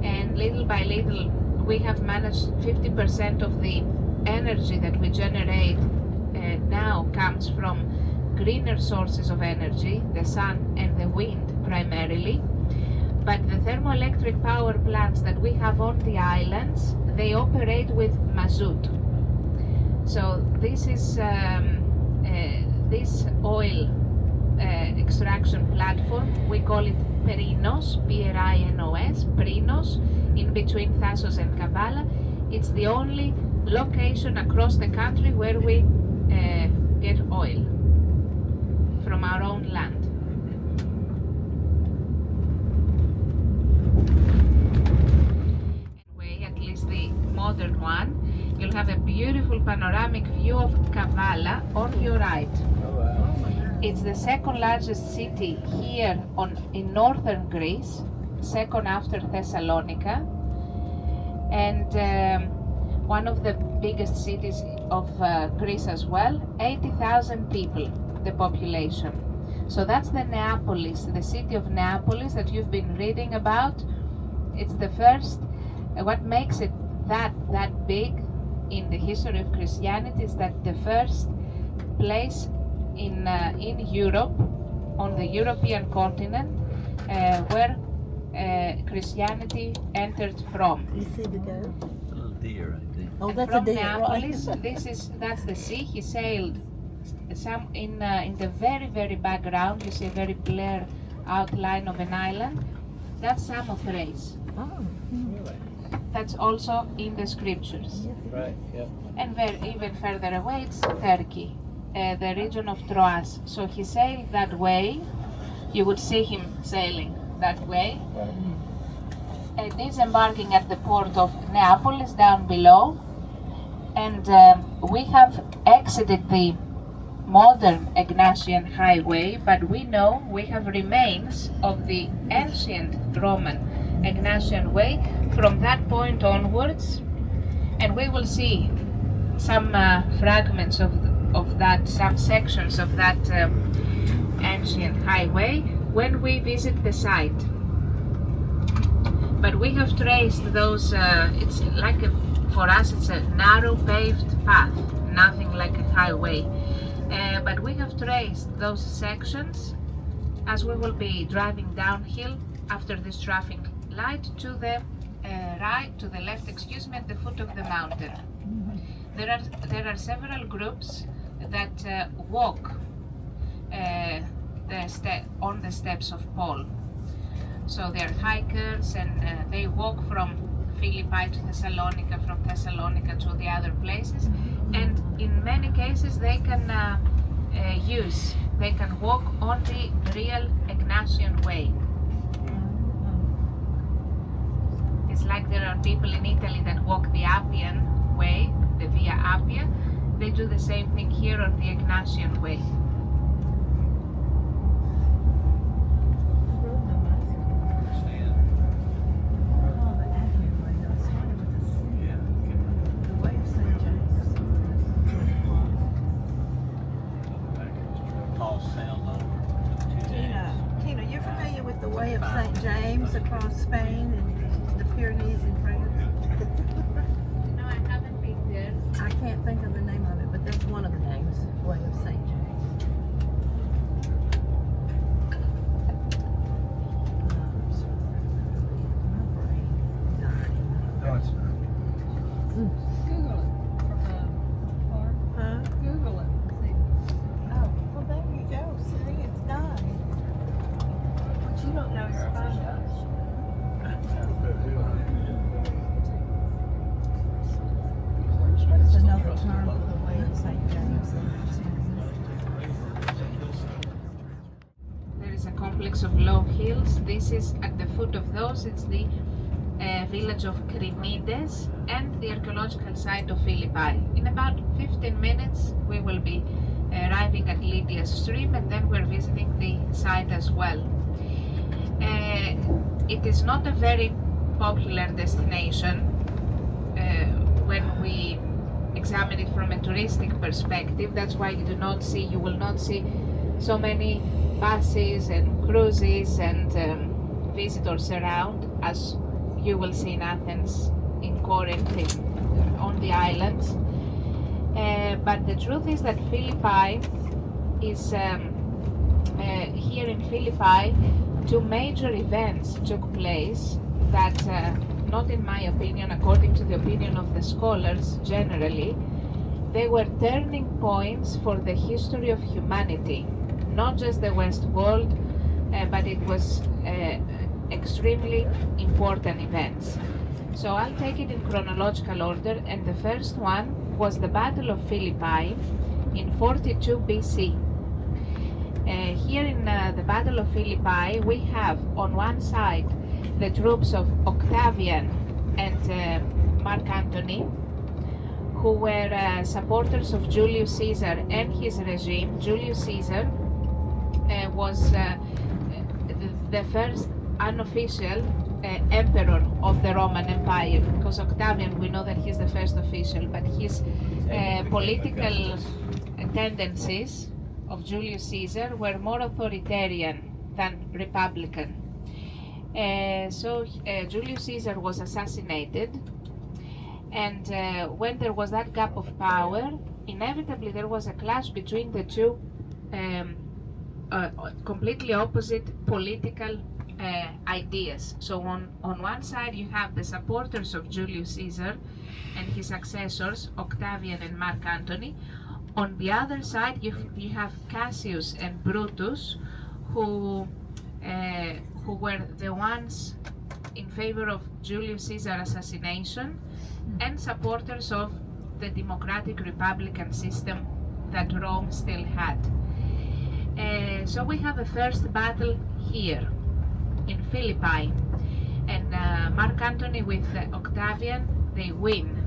And little by little, we have managed 50% of the energy that we generate now comes from greener sources of energy, the sun and the wind primarily. But the thermoelectric power plants that we have on the islands, they operate with mazout. So this is this oil extraction platform, we call it Perinos, P-R-I-N-O-S, Perinos, in between Thasos and Kavala. It's the only location across the country where we get oil from our own land. Anyway, at least the modern one, you'll have a beautiful panoramic view of Kavala on your right. It's the second largest city here in northern Greece, second after Thessalonica, and one of the biggest cities of Greece as well, 80,000 people, the population. So that's the Neapolis, the city of Neapolis that you've been reading about. It's the first, what makes it that big in the history of Christianity is that the first place in Europe, on the European continent, where Christianity entered from. You see the goat? Little deer right there. Oh, And that's from a deer, Neapolis, right? that's the sea. He sailed some in the very background. You see a very clear outline of an island. That's Samothrace. Oh, That's also in the scriptures. Right, yep. And even further away, it's Turkey, the region of Troas. So he sailed that way. You would see him sailing that way. And disembarking at the port of Neapolis down below. And we have exited the modern Egnatian highway, but we know we have remains of the ancient Roman Egnatian way from that point onwards, and we will see some fragments of that, some sections of that ancient highway when we visit the site. But we have traced those, it's like for us it's a narrow paved path, nothing like a highway. But we have traced those sections as we will be driving downhill after this traffic light to the left, at the foot of the mountain. There are several groups that walk on the steps of Paul. So they're hikers and they walk from Philippi to Thessalonica, from Thessalonica to the other places. And in many cases they can walk on the real Egnatian way. It's like there are people in Italy that walk the Appian way, the Via Appia. They do the same thing here on the Egnatian way. Tina, you're familiar with the Way of St. James across Spain and the Pyrenees in France? No, I haven't been there. I can't think of the name of it, but that's one of the names, Way of St. James. No, it's not. Google it from afar. Huh? Google it. See. Oh, well there you go. See, it's done. But you don't know Spanish. That's another term for the Way of St. James. There is a complex of low hills. This is at the foot of those. It's the village of Krinides and the archaeological site of Philippi. In about 15 minutes we will be arriving at Lydia's stream, and then we're visiting the site as well. It is not a very popular destination when we examine it from a touristic perspective. That's why you will not see so many buses and cruises and visitors around as you will see in Athens, in Corinth, on the islands. But the truth is that Philippi is here in Philippi, two major events took place that, not in my opinion, according to the opinion of the scholars generally, they were turning points for the history of humanity, not just the West world, but it was extremely important events. So I'll take it in chronological order, and the first one was the Battle of Philippi in 42 BC. Here in the Battle of Philippi, we have on one side the troops of Octavian and Mark Antony, who were supporters of Julius Caesar and his regime. Julius Caesar was the first unofficial emperor of the Roman Empire, because Octavian, we know that he's the first official, but his political tendencies of Julius Caesar were more authoritarian than republican. So Julius Caesar was assassinated, and when there was that gap of power, inevitably there was a clash between the two completely opposite political ideas. So on one side you have the supporters of Julius Caesar and his successors, Octavian and Mark Antony. On the other side you have Cassius and Brutus, who were the ones in favor of Julius Caesar assassination and supporters of the democratic republican system that Rome still had. So we have a first battle here in Philippi, and Mark Antony with Octavian, they win.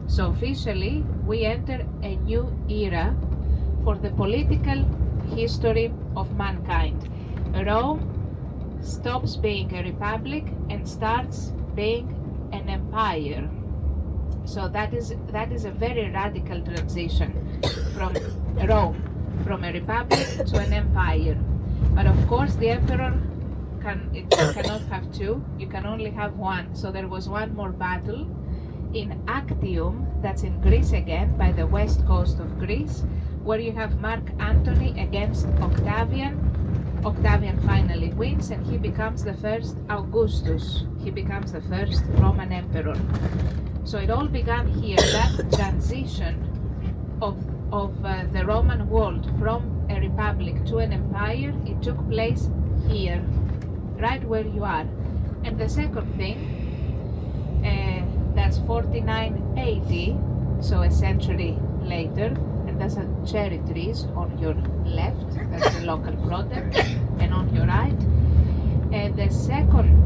So officially we enter a new era for the political history of mankind. Rome stops being a republic and starts being an empire. So that is a very radical transition from Rome, from a republic to an empire. But of course the emperor cannot have two, you can only have one. So there was one more battle in Actium, that's in Greece again, by the west coast of Greece, where you have Mark Antony against Octavian. Octavian finally wins and he becomes the first Augustus. He becomes the first Roman emperor. So it all began here, that transition of the Roman world from a republic to an empire. It took place here, right where you are. And the second thing, that's 4980, so a century later, and that's a cherry trees on your left, that's the local product, and on your right. And the second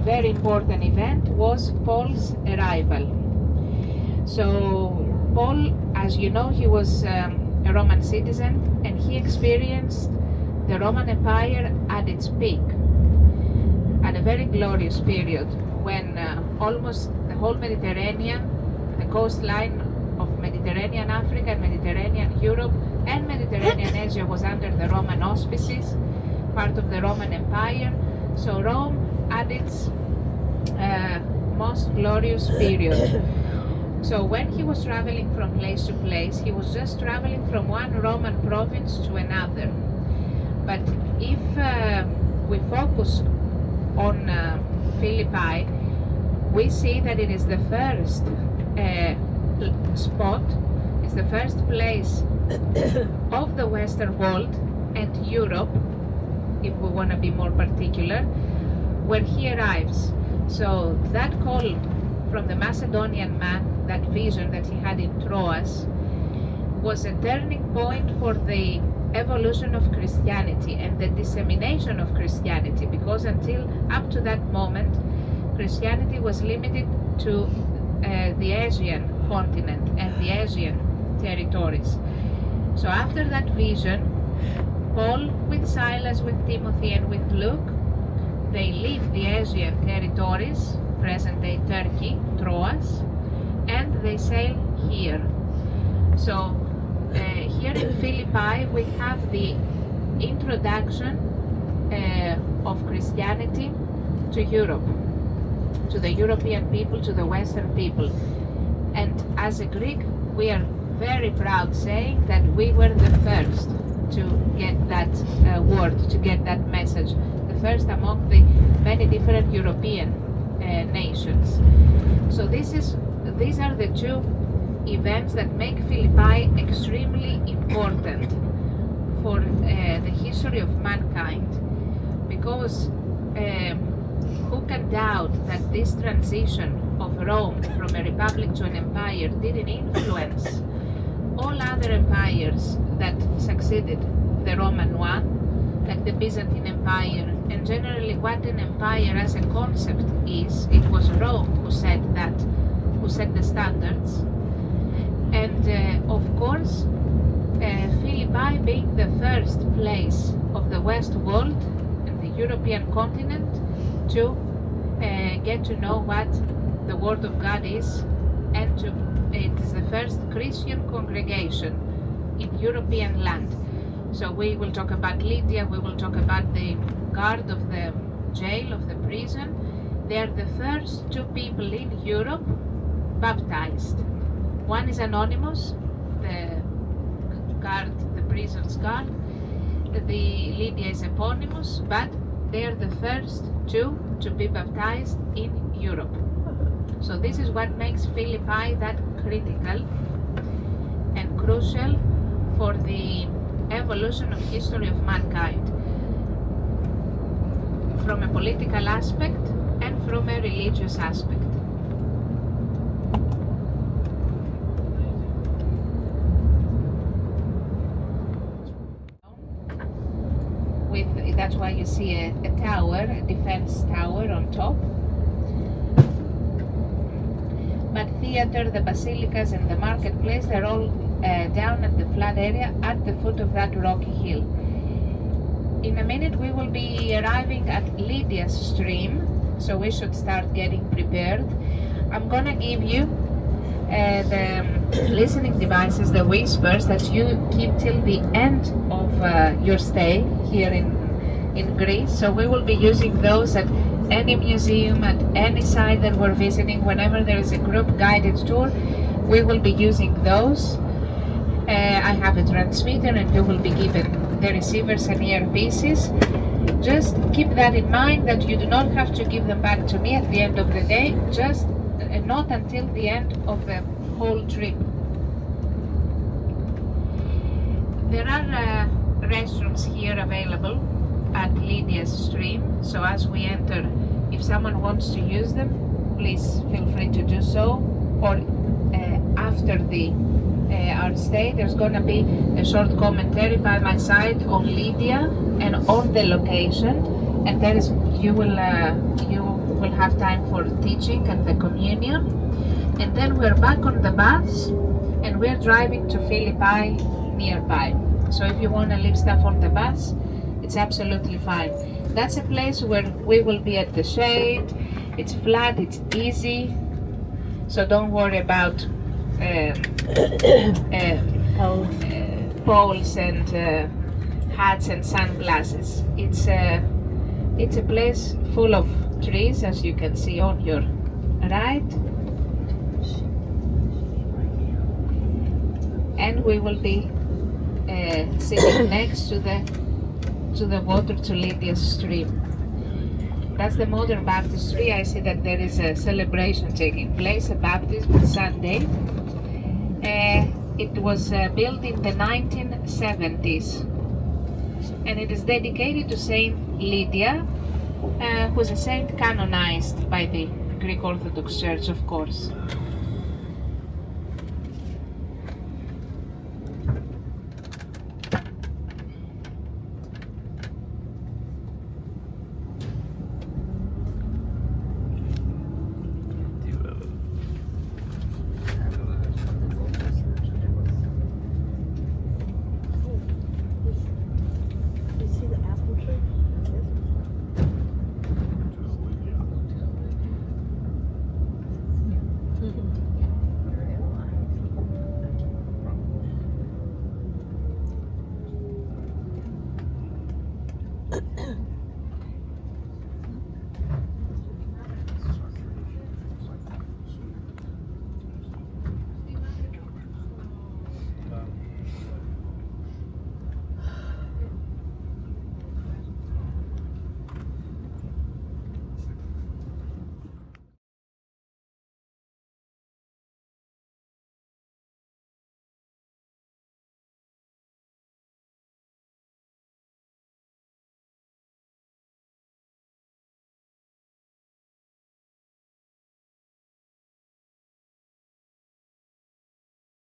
very important event was Paul's arrival. So Paul, as you know, he was a Roman citizen, and he experienced the Roman Empire at its peak, at a very glorious period, when almost the whole Mediterranean, the coastline of Mediterranean Africa and Mediterranean Europe and Mediterranean Asia was under the Roman auspices, part of the Roman Empire. So Rome at its most glorious period. So when he was traveling from place to place, he was just traveling from one Roman province to another. But if we focus on Philippi, we see that it is the first spot, it's the first place of the Western world and Europe, if we want to be more particular, where he arrives. So that call from the Macedonian man, that vision that he had in Troas, was a turning point for the evolution of Christianity and the dissemination of Christianity, because until up to that moment Christianity was limited to the Asian continent and the Asian territories. So after that vision, Paul with Silas, with Timothy and with Luke, they leave the Asian territories, present-day Turkey, Troas, and they sail here. So here in Philippi we have the introduction of Christianity to Europe, to the European people, to the Western people. And as a Greek, we are very proud saying that we were the first to get that word, to get that message, the first among the many different European nations. So these are the two events that make Philippi extremely important for the history of mankind, because who can doubt that this transition of Rome from a republic to an empire didn't influence all other empires that succeeded the Roman one, like the Byzantine Empire, and generally what an empire as a concept is. It was Rome who said that, who set the standards. And of course, Philippi being the first place of the West world and the European continent to get to know what the Word of God is, and it is the first Christian congregation in European land. So we will talk about Lydia, we will talk about the guard of the jail, of the prison. They are the first two people in Europe baptized. One is anonymous, the guard, the prison's guard. The Lydia is eponymous, but they are the first two to be baptized in Europe. So this is what makes Philippi that critical and crucial for the evolution of history of mankind, from a political aspect and from a religious aspect. That's why you see a tower, a defense tower on top. But theater, the basilicas and the marketplace, they're all down at the flat area at the foot of that rocky hill. In a minute we will be arriving at Lydia's stream, so we should start getting prepared. I'm gonna give you the listening devices, the whispers that you keep till the end of your stay here in Greece. So we will be using those at any museum, at any site that we're visiting. Whenever there is a group guided tour, we will be using those. I have a transmitter and you will be given the receivers and earpieces. Just keep that in mind, that you do not have to give them back to me at the end of the day, just not until the end of the whole trip. There are restrooms here available at Lydia's stream, so as we enter, if someone wants to use them, please feel free to do so. Or after our stay, there's gonna be a short commentary by my side on Lydia and on the location, and there is you will have time for teaching and the communion, and then we're back on the bus and we're driving to Philippi nearby. So if you want to leave stuff on the bus, it's absolutely fine. That's a place where we will be at the shade. It's flat, it's easy, so don't worry about poles and hats and sunglasses. It's a place full of trees, as you can see on your right, and we will be sitting next to the water, to Lydia's stream. That's the modern baptistry. I see that there is a celebration taking place, a baptism Sunday. It was built in the 1970s, and it is dedicated to Saint Lydia, who is a saint canonized by the Greek Orthodox Church, of course.